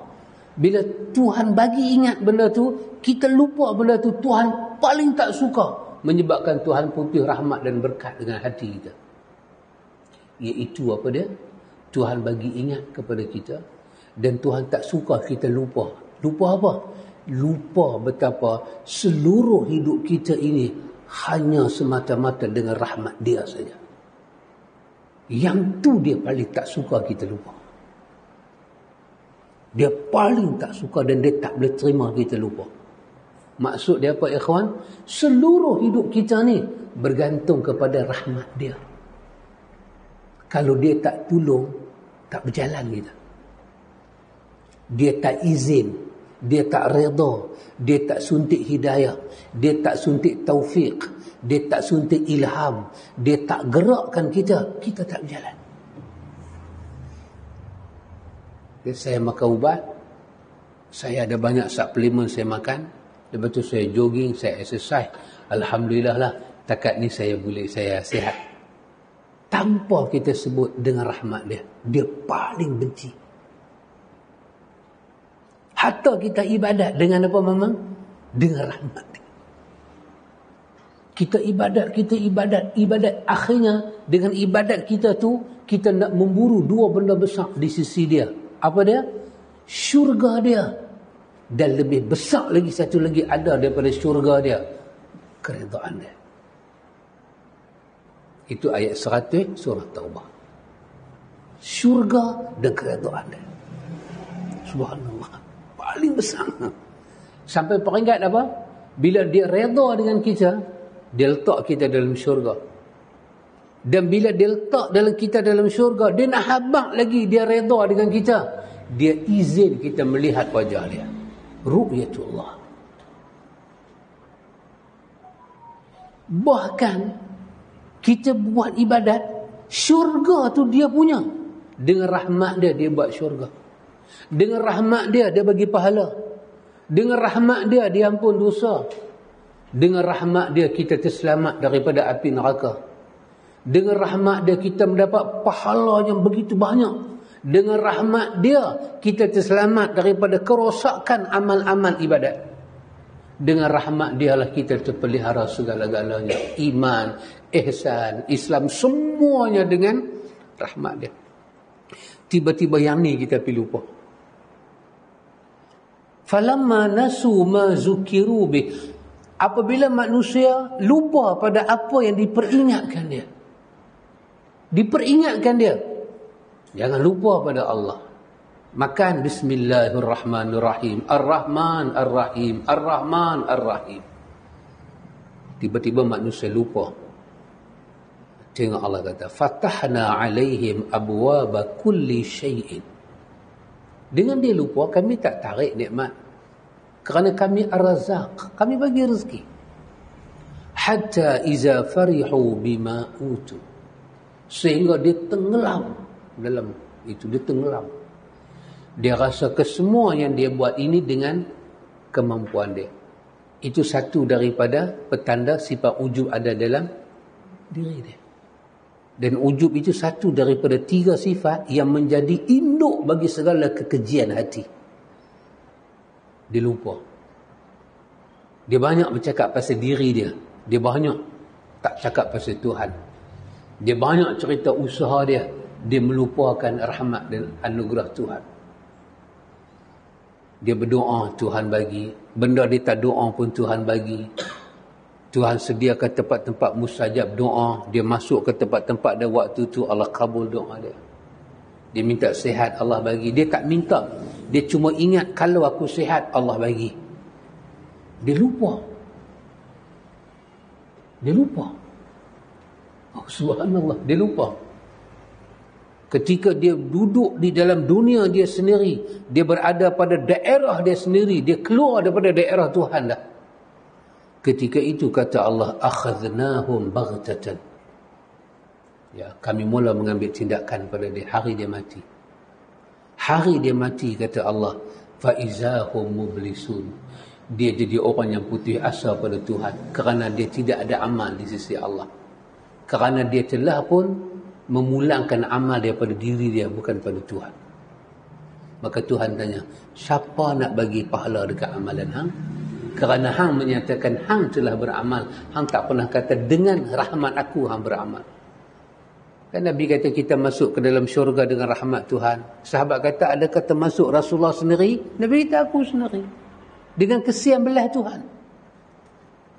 Bila Tuhan bagi ingat benda tu, kita lupa benda tu, Tuhan paling tak suka, menyebabkan Tuhan putih rahmat dan berkat dengan hati kita. Iaitu apa dia? Tuhan bagi ingat kepada kita, dan Tuhan tak suka kita lupa. Lupa apa? Lupa betapa seluruh hidup kita ini hanya semata-mata dengan rahmat dia saja. Yang tu dia paling tak suka kita lupa. Dia paling tak suka dan dia tak boleh terima kita lupa. Maksud dia apa, ikhwan? Seluruh hidup kita ni bergantung kepada rahmat dia. Kalau dia tak tolong, tak berjalan kita. Dia tak izin, dia tak redha, dia tak suntik hidayah, dia tak suntik taufik, dia tak suntik ilham, dia tak gerakkan kita, kita tak berjalan. Saya makan ubat, saya ada banyak suplemen saya makan, lepas tu saya jogging, saya exercise, alhamdulillah lah, takat ni saya sihat. Tanpa kita sebut dengan rahmat dia, dia paling benci. Hatta kita ibadat dengan apa memang? Dengan rahmat dia. Kita ibadat. Akhirnya dengan ibadat kita tu, kita nak memburu dua benda besar di sisi dia. Apa dia? Syurga dia. Dan lebih besar lagi, satu lagi ada daripada syurga dia, keredaan dia. Itu ayat 100 surah Taubah. Syurga dan keredaan dia. Subhanallah. Paling besar. Sampai peringkat apa? Bila dia redha dengan kita, dia letak kita dalam syurga. Dan bila dia letak kita dalam syurga, dia nak habaq lagi dia redha dengan kita, dia izin kita melihat wajah dia. Ru'yatullah. Bahkan kita buat ibadat, syurga tu dia punya. Dengan rahmat dia, dia buat syurga. Dengan rahmat dia, dia bagi pahala. Dengan rahmat dia, dia ampun dosa. Dengan rahmat dia, kita terselamat daripada api neraka. Dengan rahmat dia, kita mendapat pahala yang begitu banyak. Dengan rahmat dia, kita terselamat daripada kerosakan amal-amal ibadat. Dengan rahmat dia lah kita terpelihara segala-galanya. Iman, ihsan, Islam, semuanya dengan rahmat dia. Tiba-tiba yang ni kita pergi lupa. Falamma nasu ma zukiru bih. Apabila manusia lupa pada apa yang diperingatkan dia, Diperingatkan dia. Jangan lupa pada Allah. Makan bismillahirrahmanirrahim. Ar-Rahman Ar-Rahim. Ar-Rahman Ar-Rahim. Tiba-tiba manusia lupa. Tengok Allah kata, fatahna alaihim abwaba kulli syai'in. Dengan dia lupa, kami tak tarik nikmat. Kerana kami Ar-Razzaq. Kami bagi rezeki. Hatta iza farihu bima utu. Sehingga dia tenggelam dalam itu. Dia tenggelam. Dia rasa kesemua yang dia buat ini dengan kemampuan dia. Itu satu daripada petanda sifat ujub ada dalam diri dia. Dan ujub itu satu daripada 3 sifat yang menjadi induk bagi segala kekejian hati. Dia lupa. Dia banyak bercakap pasal diri dia. Dia banyak tak cakap pasal Tuhan. Dia banyak cerita usaha dia. Dia melupakan rahmat dan anugerah Tuhan. Dia berdoa, Tuhan bagi. Benda dia tak doa pun Tuhan bagi. Tuhan sediakan tempat-tempat mustajab doa. Dia masuk ke tempat-tempat dia, waktu tu Allah kabul doa dia. Dia minta sihat, Allah bagi. Dia tak minta. Dia cuma ingat, kalau aku sihat, Allah bagi. Dia lupa. Dia lupa. Oh, subhanallah, dia lupa. Ketika dia duduk di dalam dunia dia sendiri, dia berada pada daerah dia sendiri, dia keluar daripada daerah Tuhan dah. Ketika itu kata Allah, akhadnahum baghtatan. Ya, kami mula mengambil tindakan pada dia hari dia mati. Hari dia mati kata Allah, fa izahum mublisun. Dia jadi orang yang putih asa pada Tuhan kerana dia tidak ada amal di sisi Allah. Kerana dia telah pun memulangkan amal daripada diri dia, bukan pada Tuhan. Maka Tuhan tanya, siapa nak bagi pahala dekat amalan hang? Kerana hang menyatakan hang telah beramal, hang tak pernah kata dengan rahmat aku hang beramal. Kan Nabi kata kita masuk ke dalam syurga dengan rahmat Tuhan. Sahabat kata, adakah termasuk Rasulullah sendiri? Nabi kata, aku sendiri. Dengan kesian belah Tuhan.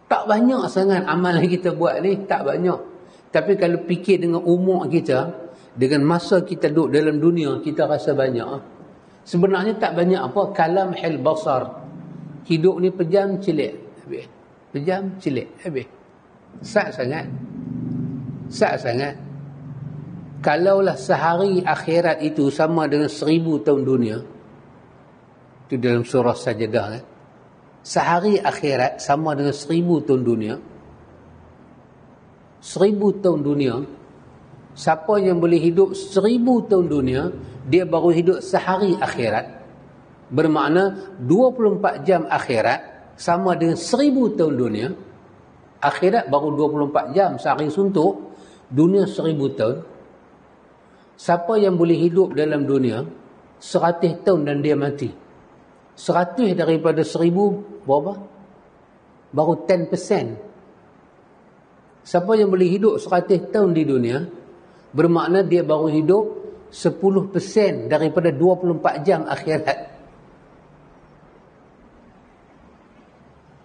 Tak banyak sangat amal yang kita buat ni, tak banyak. Tapi kalau fikir dengan umur kita, dengan masa kita duduk dalam dunia, kita rasa banyak. Sebenarnya tak banyak apa, kalam hil basar. Hidup ni pejam cilik habis. Pejam cilik habis. Sat sangat. Sat sangat. Kalaulah sehari akhirat itu sama dengan 1000 tahun dunia. Itu dalam surah Sajdah kan. Sehari akhirat sama dengan 1000 tahun dunia. 1000 tahun dunia. Siapa yang boleh hidup 1000 tahun dunia, dia baru hidup sehari akhirat. Bermakna 24 jam akhirat sama dengan 1000 tahun dunia. Akhirat baru 24 jam, sehari suntuk. Dunia 1000 tahun. Siapa yang boleh hidup dalam dunia 100 tahun dan dia mati, 100 daripada 1000 berapa? Baru 10%. Siapa yang boleh hidup 100 tahun di dunia, bermakna dia baru hidup 10% daripada 24 jam akhirat.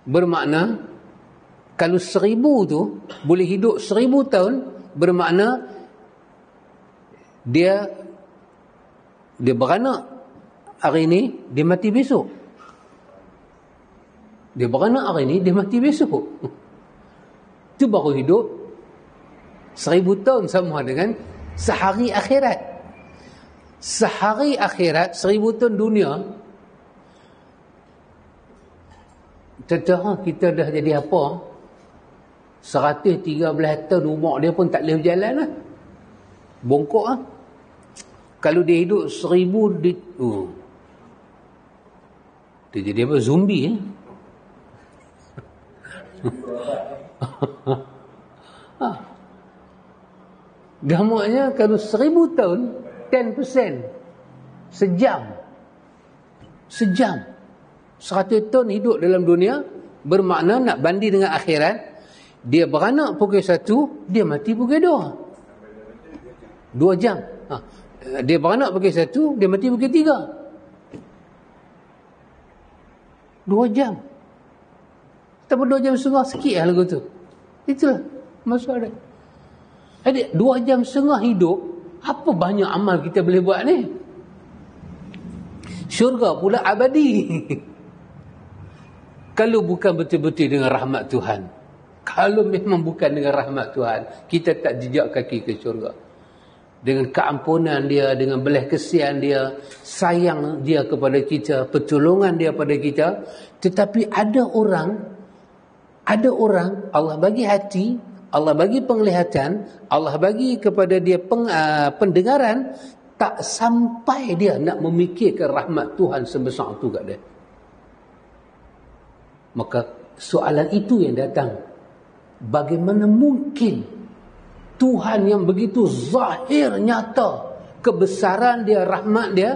Bermakna kalau 1000 tu boleh hidup 1000 tahun, bermakna dia beranak hari ni, dia mati besok. Dia beranak hari ni, dia mati besok. Itu baru hidup 1000 tahun sama dengan sehari akhirat. Sehari akhirat, 1000 tahun dunia. Tentang kita dah jadi apa? 113 tahun umur dia pun tak boleh berjalan lah. Bongkok lah. Kalau dia hidup 1000 dia jadi apa? Zombie eh? Gamanya kalau 1000 tahun 10%, sejam 100 tahun hidup dalam dunia, bermakna nak banding dengan akhirat, dia beranak pukul 1, dia mati pukul 2 jam. Dia beranak pukul 1, dia mati pukul 3 jam. Tapi 2 jam setengah sikit lah lagu tu. Itulah masalah dia. Adik, 2 jam setengah hidup, apa banyak amal kita boleh buat ni? Syurga pula abadi. Kalau bukan betul-betul dengan rahmat Tuhan, kalau memang bukan dengan rahmat Tuhan, kita tak jejak kaki ke syurga. Dengan keampunan dia, dengan belas kesian dia, sayang dia kepada kita, pertolongan dia pada kita. Tetapi ada orang Allah bagi hati, Allah bagi penglihatan, Allah bagi kepada dia pendengaran, tak sampai dia nak memikirkan rahmat Tuhan sebesar itu kat dia. Maka soalan itu yang datang. Bagaimana mungkin Tuhan yang begitu zahir, nyata, kebesaran dia, rahmat dia,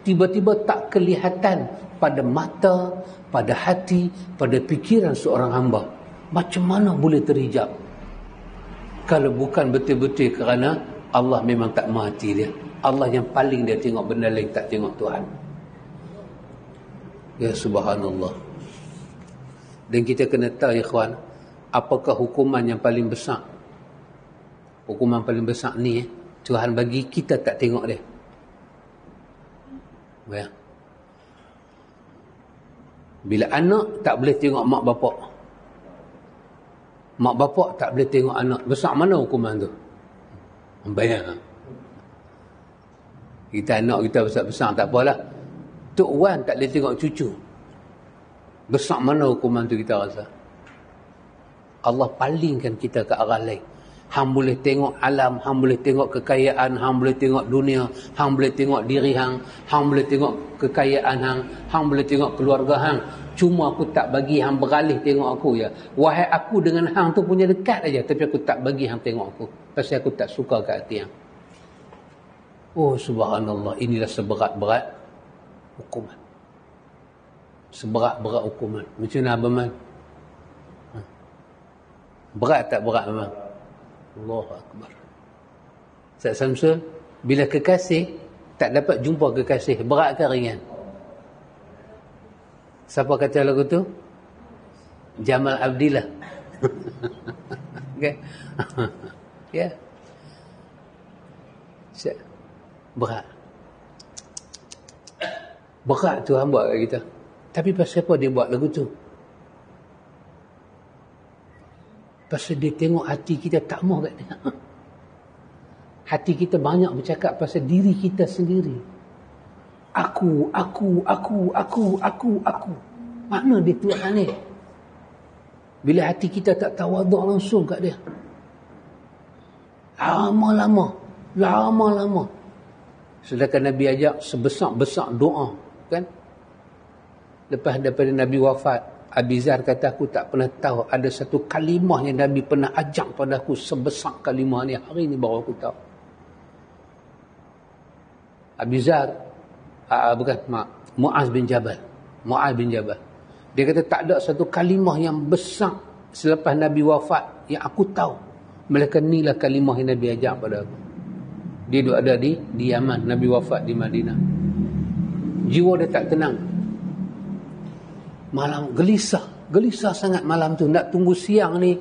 tiba-tiba tak kelihatan pada mata, pada hati, pada fikiran seorang hamba? Macam mana boleh terhijab? Kalau bukan betul-betul kerana Allah memang tak mati dia. Allah yang paling dia tengok benda lain, tak tengok Tuhan. Ya subhanallah. Dan kita kena tahu, ikhwan, apakah hukuman yang paling besar? Hukuman paling besar ni, Tuhan bagi kita tak tengok dia. Ya. Bila anak tak boleh tengok mak bapak, mak bapak tak boleh tengok anak, besar mana hukuman tu? Bayang. Kita anak kita besar-besar tak apalah, Tok Wan tak boleh tengok cucu, besar mana hukuman tu kita rasa? Allah palingkan kita ke arah lain. Hang boleh tengok alam, hang boleh tengok kekayaan, hang boleh tengok dunia, hang boleh tengok diri hang boleh tengok kekayaan hang boleh tengok keluarga hang. Cuma aku tak bagi hang beralih tengok aku ya. Wahai aku dengan hang tu punya dekat aja, tapi aku tak bagi hang tengok aku. Pasal aku tak suka kat hati hang. Oh subhanallah, inilah seberat-berat hukuman. Seberat-berat hukuman. Macam mana Abang Man? Berat tak berat memang? Allahu Akbar. Ustaz Samsul, bila kekasih tak dapat jumpa kekasih, berat ke ringan? Siapa kata lagu tu? Jamal Abdillah. Okay. Ya. Berat. Berat Tuhan buat kat kita. Tapi pasal apa dia buat lagu tu? Pasal dia tengok hati kita tak mau kat dia. Hati kita banyak bercakap pasal diri kita sendiri. Aku. Mana dia Tuhan ni? Bila hati kita tak tawaduk langsung kat dia. Lama-lama. Sedangkan Nabi ajak sebesar-besar doa. Kan? Lepas daripada Nabi wafat, Abi Zar kata, aku tak pernah tahu ada satu kalimah yang Nabi pernah ajak pada aku sebesar kalimah ni. Hari ni baru aku tahu. Abi Zar, Mu'az bin Jabal. Dia kata tak ada satu kalimah yang besar selepas Nabi wafat yang aku tahu. Melainkan inilah kalimah yang Nabi ajak pada aku. Dia duduk ada di Yaman, Nabi wafat di Madinah. Jiwa dia tak tenang. Malam gelisah sangat malam tu. Nak tunggu siang ni,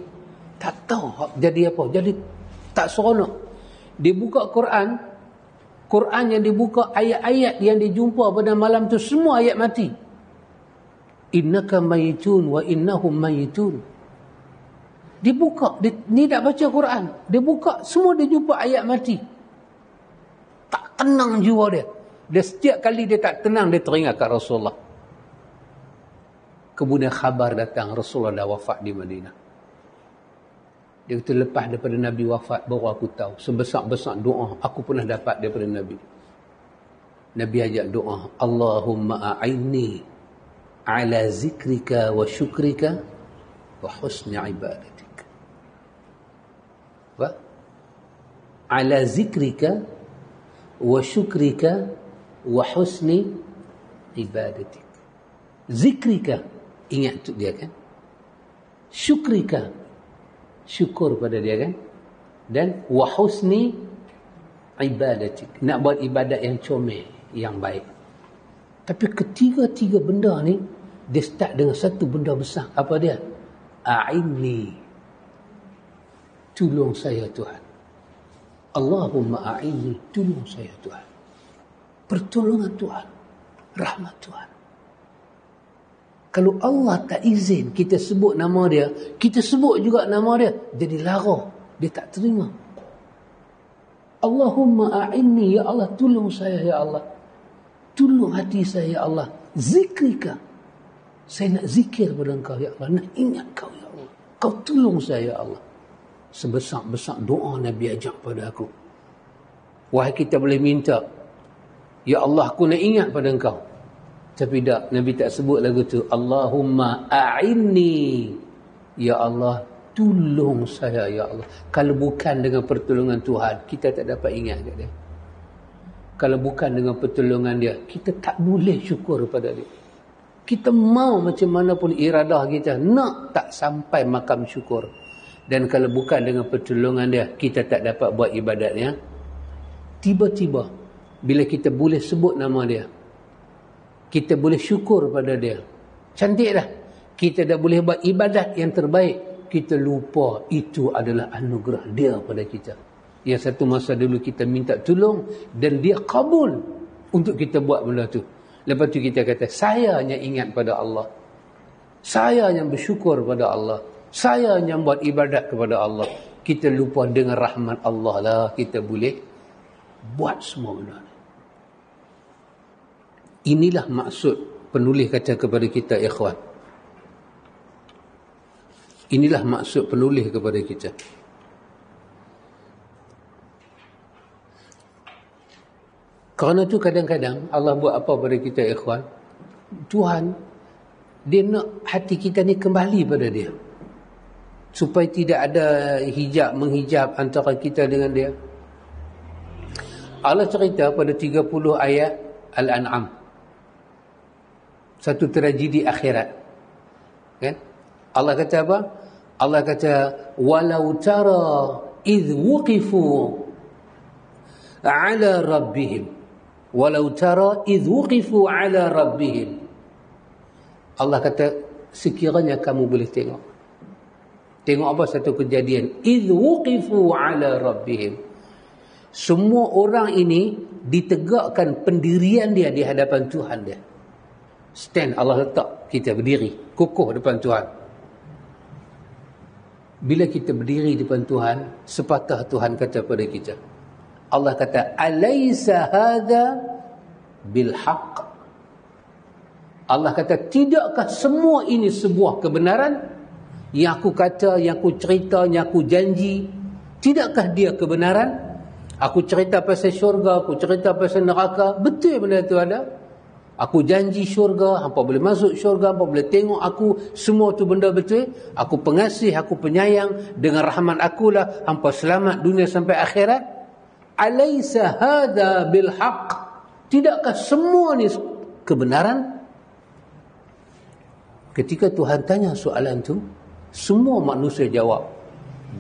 tak tahu jadi apa. Jadi tak seronok. Dia buka Quran yang dibuka, ayat-ayat yang dijumpa pada malam tu semua ayat mati. Innaka mayitun wa innahum mayitun. Dia buka, ni tak baca Quran, dia buka semua dia jumpa ayat mati. Tak tenang jiwa dia. Dia setiap kali dia tak tenang, dia teringat kat Rasulullah. Kemudian khabar datang, Rasulullah dah wafat di Madinah. Dia kata lepas daripada Nabi wafat, baru aku tahu. Sebesar-besar doa aku pernah dapat daripada Nabi. Nabi ajak doa, Allahumma a'inni ala zikrika wa syukrika wa husni ibadatik. Apa? Ala zikrika wa syukrika wa husni ibadatik. Zikrika, ingat tu dia kan. Syukrika, syukur pada dia kan. Dan wa husni ibadatik, nak buat ibadat yang comel, yang baik. Tapi ketiga-tiga benda ni dia start dengan satu benda besar. Apa dia? A'inni, tolong saya Tuhan. Allahumma a'inni, tolong saya Tuhan. Pertolongan Tuhan, rahmat Tuhan. Kalau Allah tak izin kita sebut nama dia, kita sebut juga nama dia, jadi lara, dia tak terima. Allahumma a'inni, ya Allah tolong saya ya Allah. Tolong hati saya ya Allah. Zikrika, saya nak zikir pada Engkau ya Allah, nak ingat Kau ya Allah. Kau tolong saya ya Allah. Sebesar-besar doa Nabi ajak pada aku. Wahai kita boleh minta, ya Allah aku nak ingat pada Engkau. Tapi tak, Nabi tak sebut lagu tu. Allahumma a'inni, ya Allah tolong saya ya Allah. Kalau bukan dengan pertolongan Tuhan, kita tak dapat ingat kat dia. Kalau bukan dengan pertolongan dia, kita tak boleh syukur pada dia. Kita mau macam mana pun iradah kita, nak tak sampai makam syukur. Dan kalau bukan dengan pertolongan dia, kita tak dapat buat ibadatnya. Tiba-tiba, bila kita boleh sebut nama dia, kita boleh syukur pada dia, cantik dah, kita dah boleh buat ibadat yang terbaik, kita lupa itu adalah anugerah dia pada kita. Yang satu masa dulu kita minta tolong dan dia kabul untuk kita buat benda tu. Lepas tu kita kata, saya hanya ingat pada Allah, saya hanya bersyukur pada Allah, saya hanya buat ibadat kepada Allah. Kita lupa dengan rahmat Allah lah kita boleh buat semua benda ni. Inilah maksud penulis kata kepada kita, ikhwan. Inilah maksud penulis kepada kita. Kerana tu kadang-kadang Allah buat apa pada kita, ikhwan? Tuhan, dia nak hati kita ni kembali pada dia, supaya tidak ada hijab menghijab antara kita dengan dia. Allah cerita pada 30 ayat Al-An'am, satu tragedi akhirat, kan? Allah kata apa? Allah kata, walau tara idh wuqifu ala rabbihim, walau tara idh wuqifu ala rabbihim. Allah kata, sekiranya kamu boleh tengok apa satu kejadian, idh wuqifu ala rabbihim, semua orang ini ditegakkan pendirian dia di hadapan Tuhan dia. Stand, Allah letak kita berdiri kukuh depan Tuhan. Bila kita berdiri depan Tuhan, sepatah Tuhan kata pada kita, Allah kata, alaysa hadha bil haqq. Allah kata, tidakkah semua ini sebuah kebenaran? Yang aku kata, yang aku cerita, yang aku janji, tidakkah dia kebenaran? Aku cerita pasal syurga, aku cerita pasal neraka, betul benda tu ada. Aku janji syurga, hampa boleh masuk syurga, hampa boleh tengok aku, semua tu benda betul. Aku pengasih, aku penyayang, dengan rahmat akulah hampa selamat dunia sampai akhirat. Alaysa hadha bil haqq, tidakkah semua ni kebenaran? Ketika Tuhan tanya soalan tu, semua manusia jawab,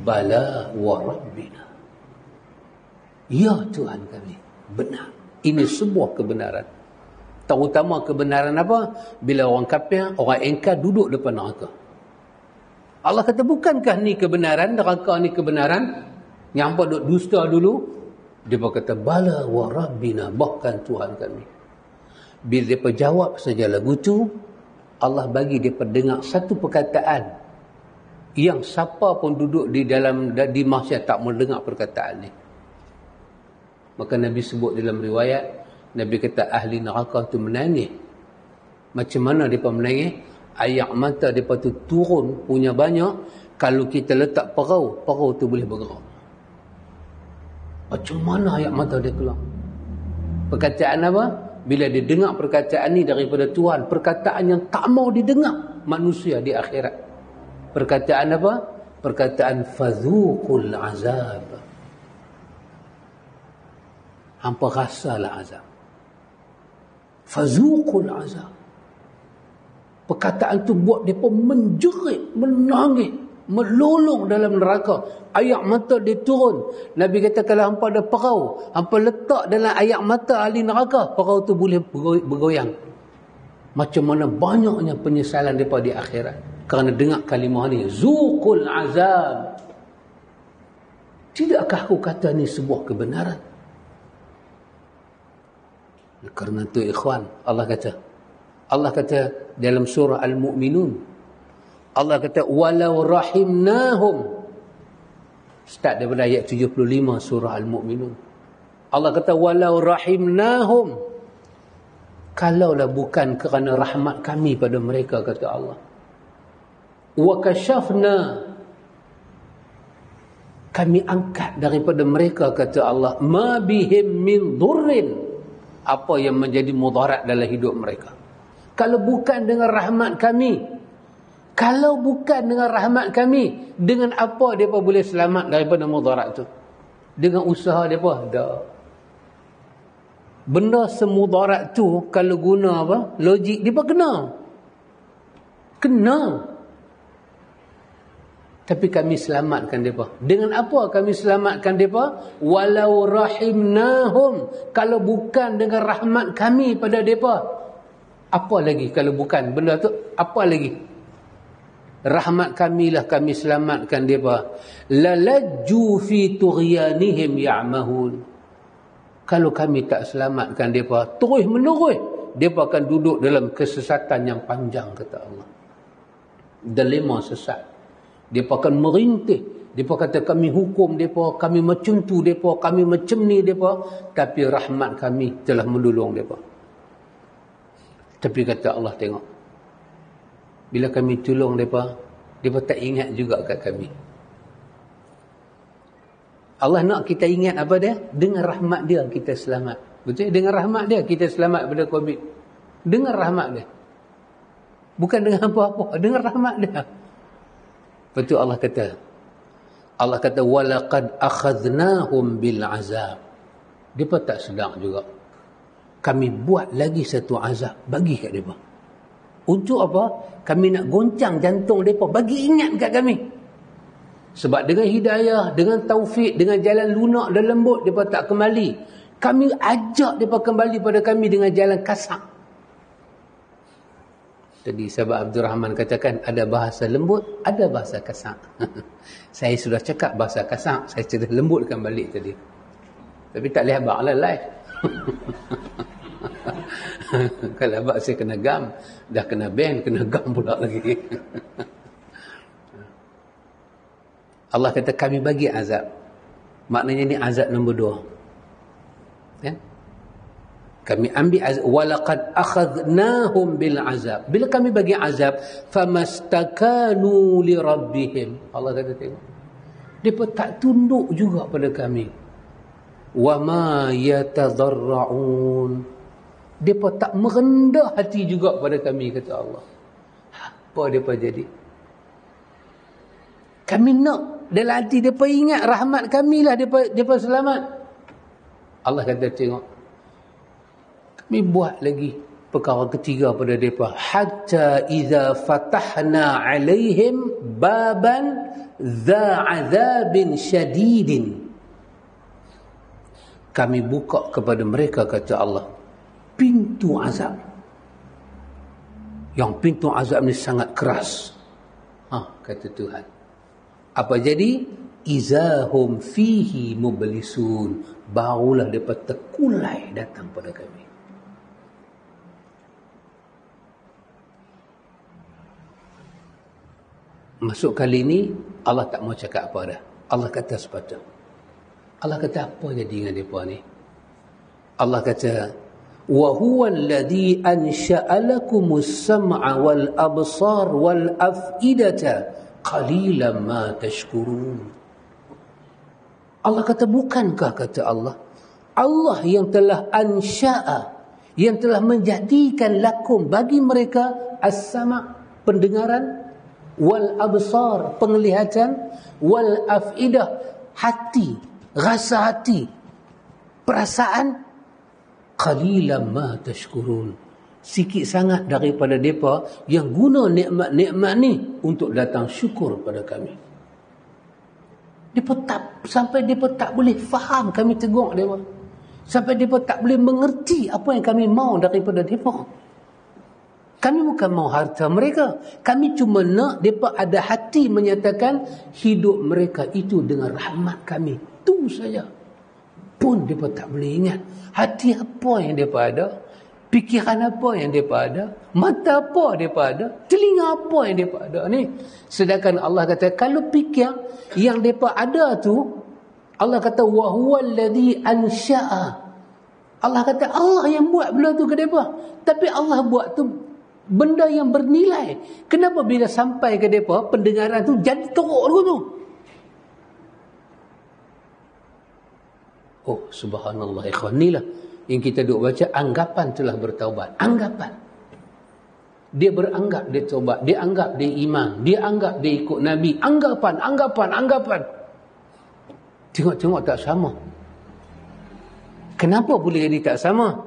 bala wa rabbina, ya Tuhan kami, benar. Ini sebuah kebenaran. Terutama kebenaran apa? Bila orang kafir, orang engkar duduk depan neraka. Allah kata, bukankah ni kebenaran, neraka ni kebenaran? Yang hampa duduk dusta dulu. Dia kata, bala wa rabbina, bahkan Tuhan kami. Bila dia jawab saja lagu tu, Allah bagi dia dengar satu perkataan yang siapa pun duduk di mahsyar tak mendengar perkataan ni. Maka Nabi sebut dalam riwayat, Nabi kata ahli neraka tu menangis. Macam mana mereka menangis? Air mata mereka tu turun punya banyak. Kalau kita letak perahu tu boleh bergerak. Macam mana air mata dia keluar? Perkataan apa? Bila dia dengar perkataan ni daripada Tuhan, perkataan yang tak mau didengar manusia di akhirat. Perkataan apa? Perkataan fadhuqul azab. Hampa rasalah azab. Fadhuqul azab. Perkataan tu buat mereka menjerit, menangis, melolong dalam neraka. Air mata dia turun. Nabi kata, kalau hampa ada perahu, hampa letak dalam air mata ahli neraka, perahu tu boleh bergoyang. Macam mana banyaknya penyesalan mereka di akhirat kerana dengar kalimah ni, zuqul azab. Tidakkah aku kata ni sebuah kebenaran? Kerana itu ikhwan, Allah kata dalam surah Al-Mu'minun, Allah kata walau rahimnahum. Start daripada ayat 75 surah Al-Mu'minun. Allah kata walau rahimnahum, kalaulah bukan kerana rahmat kami pada mereka, kata Allah. Wa kashafna, kami angkat daripada mereka, kata Allah, ma bihim min dhurrin, apa yang menjadi mudarat dalam hidup mereka. Kalau bukan dengan rahmat kami, dengan apa mereka boleh selamat daripada mudarat tu? Dengan usaha mereka? Tak. Benda semudarat tu kalau guna apa? Logik mereka kena. Tapi kami selamatkan mereka. Dengan apa kami selamatkan mereka? Walau rahimnahum, kalau bukan dengan rahmat kami pada mereka. Apa lagi kalau bukan benda tu? Apa lagi? Rahmat kamilah kami selamatkan mereka. Lalajju fi tughyanihim ya'mahun. Kalau kami tak selamatkan mereka, terus menerus mereka akan duduk dalam kesesatan yang panjang, kata Allah. Dilema sesat. Mereka akan merintih. Mereka kata kami hukum mereka, kami macam tu mereka, kami macam ni mereka, tapi rahmat kami telah menolong mereka. Tapi kata Allah, tengok, bila kami tolong mereka tak ingat juga kat kami. Allah nak kita ingat apa dia? Dengan rahmat dia kita selamat. Betul? Dengan rahmat dia kita selamat pada COVID. Dengan rahmat dia. Bukan dengan apa-apa. Dengan rahmat dia. Betul Allah kata walaqad akhadnahum bil azab. Depa tak sedar juga. Kami buat lagi satu azab bagi kat depa. Untuk apa? Kami nak goncang jantung mereka. Bagi ingat kat kami. Sebab dengan hidayah, dengan taufik, dengan jalan lunak dan lembut, mereka tak kembali. Kami ajak mereka kembali pada kami dengan jalan kasar. Tadi sahabat Abdul Rahman katakan, ada bahasa lembut, ada bahasa kasar. Saya sudah cakap bahasa kasar, saya sudah lembutkan balik tadi. Tapi tak boleh habaq lah live. Kalau abang saya kena gam, dah kena ban, kena gam pula lagi. Allah kata kami bagi azab. Maknanya ni azab nombor 2. Ya? Kami ambil azab. Walaqad akhadnahum bil azab. Bila kami bagi azab, famastakanu li rabbihim. Allah kata tengok. Mereka tak tunduk juga pada kami. Wa ma yatadarraun. Mereka tak merendah hati juga pada kami, kata Allah. Apa mereka jadi? Kami nak dalam hati mereka ingat rahmat kami lah mereka selamat. Allah kata tengok, kami buat lagi perkara ketiga pada mereka. Hatta idza fatahna alaihim baban dha azabin syadidin. Kami buka kepada mereka, kata Allah, pintu azab. Yang pintu azab ni sangat keras. Kata Tuhan. Apa jadi? Izahum fihi mublisun. Barulah mereka terkulai datang pada kami. Masuk kali ni Allah tak mau cakap apa dah. Allah kata sepatutnya. Allah kata apa jadi dengan mereka ni? Allah kata وَهُوَ الَّذِي أَنْشَأَ لَكُمُ السَّمْعَ وَالْأَبْصَارَ وَالْأَفْئِدَةَ قَلِيلًا مَا تَشْكُرُونَ. Allah kata, bukankah, kata Allah, Allah yang telah ansya'a, yang telah menjadikan lakum, bagi mereka, as-sama', pendengaran, wal-absar, penglihatan, wal-af'idah, hati, rasa hati, perasaan. Qalilan ma tashkurun. Sikit sangat daripada mereka yang guna nikmat-nikmat ni untuk datang syukur pada kami. Sampai mereka tak boleh faham kami tegur mereka. Sampai mereka tak boleh mengerti apa yang kami mahu daripada mereka. Kami bukan mau harta mereka. Kami cuma nak mereka ada hati menyatakan hidup mereka itu dengan rahmat kami. Itu saja. Pun mereka tak boleh ingat. Hati apa yang mereka ada? Fikiran apa yang mereka ada? Mata apa mereka ada? Telinga apa yang mereka ada ni? Sedangkan Allah kata, kalau fikir yang mereka ada tu, Allah kata, wa huwal ladzi ansha'a. Allah kata, Allah yang buat benda tu ke mereka. Tapi Allah buat tu benda yang bernilai. Kenapa bila sampai ke mereka, pendengaran tu jadi teruk dulu tu? Oh, subhanallah, ikhwan. Inilah yang kita duk baca, anggapan telah bertaubat. Anggapan. Dia beranggap dia taubat. Dia anggap dia iman. Dia anggap dia ikut Nabi. Anggapan. Tengok-tengok tak sama. Kenapa boleh jadi tak sama?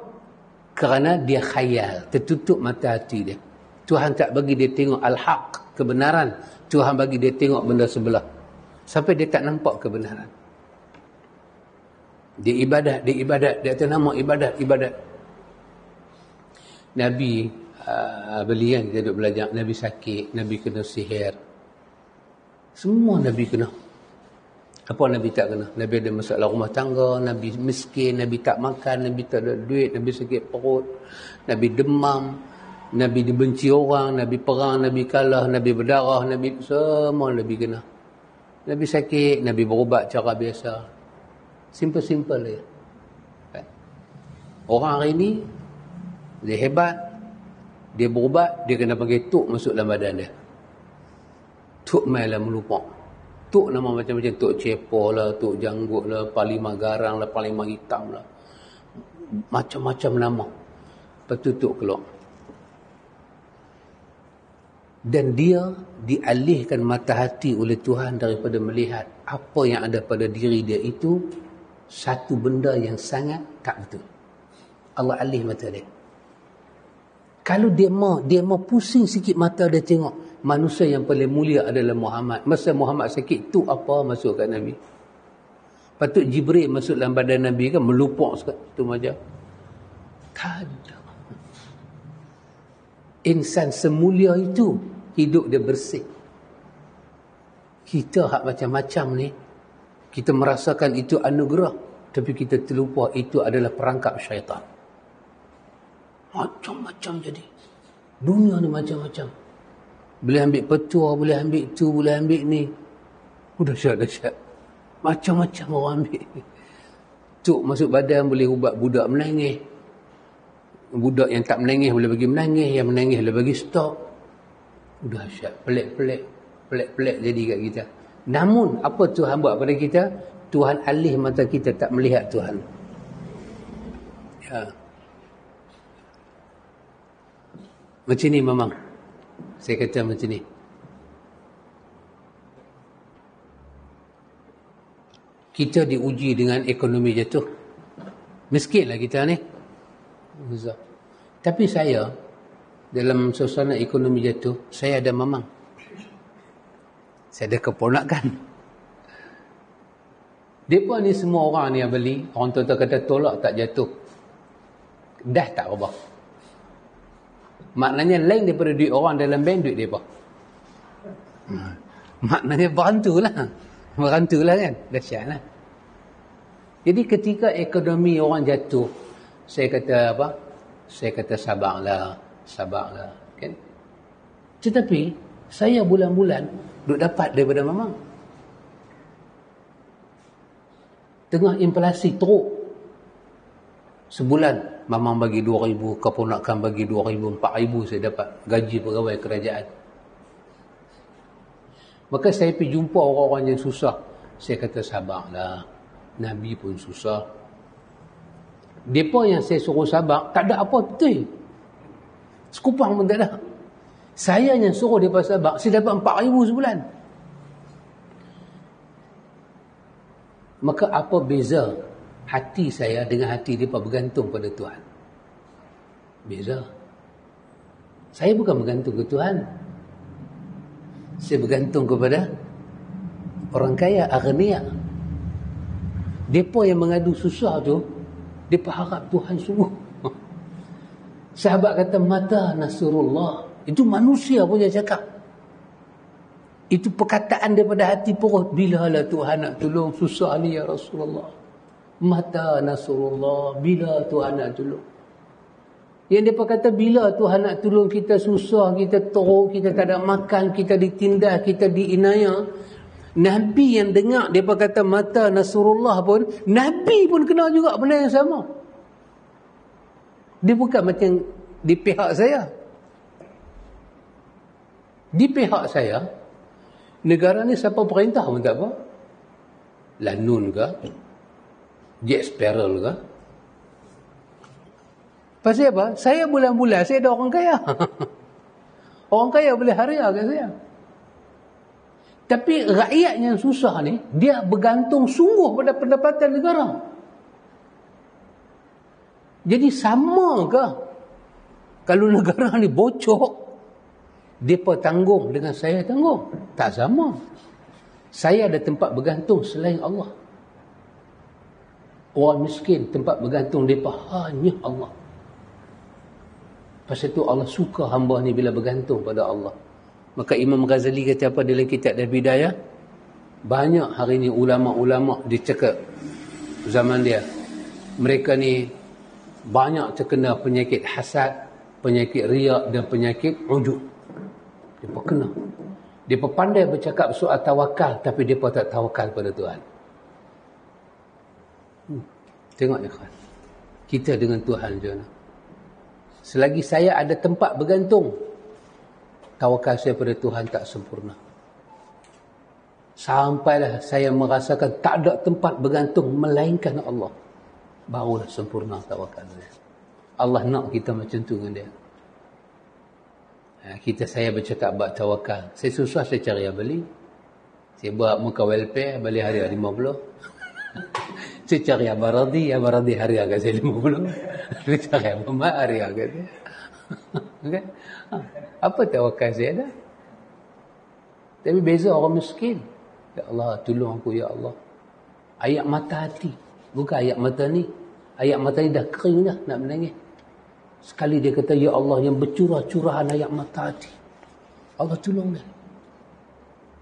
Kerana dia khayal. Tertutup mata hati dia. Tuhan tak bagi dia tengok al-haq, kebenaran. Tuhan bagi dia tengok benda sebelah. Sampai dia tak nampak kebenaran. Dia ibadat. Dia atas nama ibadat. Nabi beli kan, kita duduk belajar. Nabi sakit, Nabi kena sihir. Semua Nabi kena. Apa Nabi tak kena? Nabi ada masalah rumah tangga, Nabi miskin, Nabi tak makan, Nabi tak ada duit, Nabi sakit perut, Nabi demam, Nabi dibenci orang, Nabi perang, Nabi kalah, Nabi berdarah, Nabi semua Nabi kena. Nabi sakit, Nabi berubat cara biasa. Simple dia. Orang hari ni dia hebat, dia berubat, dia kena panggil tuk masuk dalam badan dia. Tuk mai lah melupak. Tuk nama macam-macam, tuk cepo lah, tuk janggut lah, palima garang lah, palima hitam lah, macam-macam nama. Lepas tu tuk keluar. Dan dia dialihkan mata hati oleh Tuhan daripada melihat apa yang ada pada diri dia itu satu benda yang sangat tak betul. Allah alih mata dia. Kalau dia mau pusing sikit mata dia tengok manusia yang paling mulia adalah Muhammad. Masa Muhammad sakit tu apa masuk kat Nabi? Patut Jibril masuk dalam badan Nabi kan, melupak tu macam. Tak ada. Insan semulia itu hidup dia bersih. Kita hak macam-macam ni, kita merasakan itu anugerah, tapi kita terlupa itu adalah perangkap syaitan. Macam-macam jadi. Dunia ni macam-macam. Boleh ambil petua, boleh ambil tu, boleh ambil ni. Dahsyat. Macam-macam orang ambil. Tuk masuk badan boleh ubat budak menangis. Budak yang tak menangis boleh bagi menangis, yang menangis boleh bagi stop. Dahsyat. Pelik-pelik jadi kat kita. Namun apa Tuhan buat pada kita? Tuhan alih mata kita tak melihat Tuhan. Ya. Macam ni memang. Saya kata macam ni. Kita diuji dengan ekonomi jatuh. Miskinlah kita ni. Tapi saya dalam suasana ekonomi jatuh, saya ada mamang. Saya ada keponakan. Mereka ni semua orang ni yang beli, orang tua kata tolak tak jatuh. Dah tak apa. Maknanya lain daripada duit orang dalam bank, duit mereka. Maknanya berantulah kan. Dahsyat lah. Jadi ketika ekonomi orang jatuh, saya kata apa? Saya kata sabarlah. Kan? Tetapi saya bulan-bulan duk dapat daripada mamang. Tengah inflasi teruk. Sebulan mamang bagi 2,000, keponakan bagi 2,000, 4,000 saya dapat gaji pegawai kerajaan. Maka saya pergi jumpa orang-orang yang susah. Saya kata sabarlah. Nabi pun susah. Depa yang saya suruh sabar tak ada apa betul. Sekupang pun tak ada. Saya yang suruh depa sabar, saya dapat 4,000 sebulan. Maka apa beza hati saya dengan hati depa bergantung pada Tuhan? Beza. Saya bukan bergantung ke Tuhan. Saya bergantung kepada orang kaya, aghnia. Depa yang mengadu susah tu, depa harap Tuhan sungguh. Sahabat kata, mata nasrullah. Itu manusia punya cakap. Itu perkataan daripada hati perut. Bila lah Tuhan nak tolong, susah ni ya Rasulullah. Mata nasrullah, bila Tuhan nak tolong. Yang dia kata, bila Tuhan nak tolong kita susah, kita teruk, kita tak ada makan, kita ditindas, kita diinaya. Nabi yang dengar dia kata mata nasrullah pun, Nabi pun kena juga benda yang sama. Dia bukan macam di pihak saya. Di pihak saya, negara ni siapa perintah pun tak apa. Lanun ke? Jack Sparrow ke? Pasal apa? Saya bulan-bulan, saya ada orang kaya. Orang kaya boleh haria kat saya. Tapi rakyat yang susah ni, dia bergantung sungguh pada pendapatan negara. Jadi sama ke? Kalau negara ni bocor, mereka tanggung dengan saya tanggung? Tak sama. Saya ada tempat bergantung selain Allah. Orang miskin tempat bergantung mereka hanya Allah. Pasal itu Allah suka hamba ni bila bergantung pada Allah. Maka Imam Ghazali kata apa dalam kitab Al-Bidayah? Banyak hari ni ulama-ulama dia cakap zaman dia, mereka ni banyak terkena penyakit hasad, penyakit riak dan penyakit ujub. Dia kena. Dia pandai bercakap soal tawakal, tapi dia tak tawakal pada Tuhan. Tengok ya kan. Kita dengan Tuhan je. Selagi saya ada tempat bergantung, tawakal saya pada Tuhan tak sempurna. Sampailah saya merasakan tak ada tempat bergantung melainkan Allah, barulah sempurna tawakal saya. Allah nak kita macam tu dengan dia. Saya bercakap bab tawakal. Saya susah saya cari yang beli. Saya buat muka welfare, beli hari 50. Saya cari Abaradi hari kat saya 50. Saya cari Muhammad hari kat saya. Okay? Apa tawakal saya dah? Tapi beza orang miskin. Ya Allah, tolong aku ya Allah. Ayat mata hati. Bukan ayat mata ni. Ayat mata ni dah kering dah nak menangis. Sekali dia kata, ya Allah yang bercurah-curahan ayat mata hati. Allah tolong dia.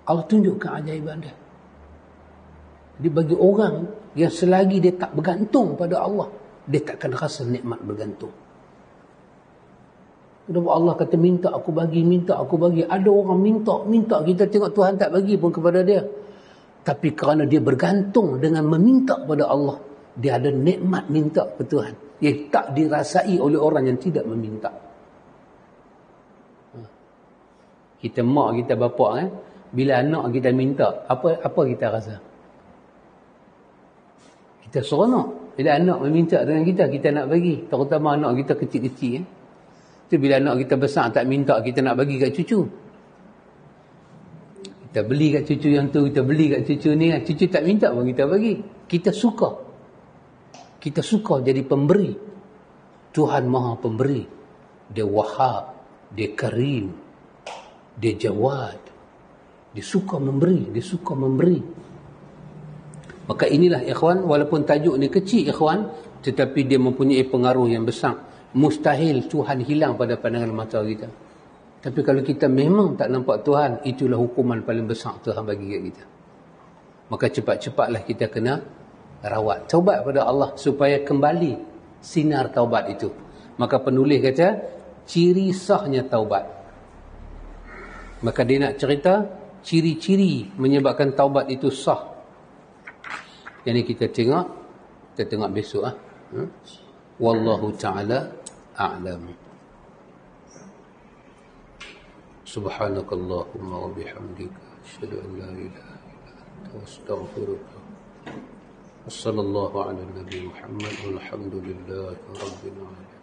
Allah tunjukkan ajaiban dia. Jadi bagi orang yang selagi dia tak bergantung pada Allah, dia takkan rasa nikmat bergantung. Kenapa Allah kata minta aku bagi, minta aku bagi. Ada orang minta, kita tengok Tuhan tak bagi pun kepada dia. Tapi kerana dia bergantung dengan meminta pada Allah, dia ada nikmat minta ke Tuhan yang tak dirasai oleh orang yang tidak meminta. Kita mak, kita bapa kan, bila anak kita minta, apa kita rasa? Kita seronok. Bila anak meminta dengan kita nak bagi. Terutama anak kita kecil-kecil. Itu bila anak kita besar tak minta, kita nak bagi kat cucu. Kita beli kat cucu yang tu, kita beli kat cucu ni. Cucu tak minta pun kita bagi. Kita suka. Kita suka jadi pemberi. Tuhan Maha Pemberi. Dia Wahhab. Dia Karim. Dia Jawad. Dia suka memberi. Dia suka memberi. Maka inilah ikhwan, walaupun tajuk ni kecil ikhwan, tetapi dia mempunyai pengaruh yang besar. Mustahil Tuhan hilang pada pandangan mata kita. Tapi kalau kita memang tak nampak Tuhan, itulah hukuman paling besar Tuhan bagi kat kita. Maka cepat-cepatlah kita kena rawat taubat pada Allah supaya kembali sinar taubat itu. Maka penulis kata ciri sahnya taubat. Maka dia nak cerita ciri-ciri menyebabkan taubat itu sah. Yang ni kita tengok besok Wallahu ta'ala a'lam. Subhanakallahumma wa bihamdika asyhadu an la ilaha illa anta astaghfiruka. Wassallallahu ala nabi Muhammad walhamdulillahi rabbil alamin.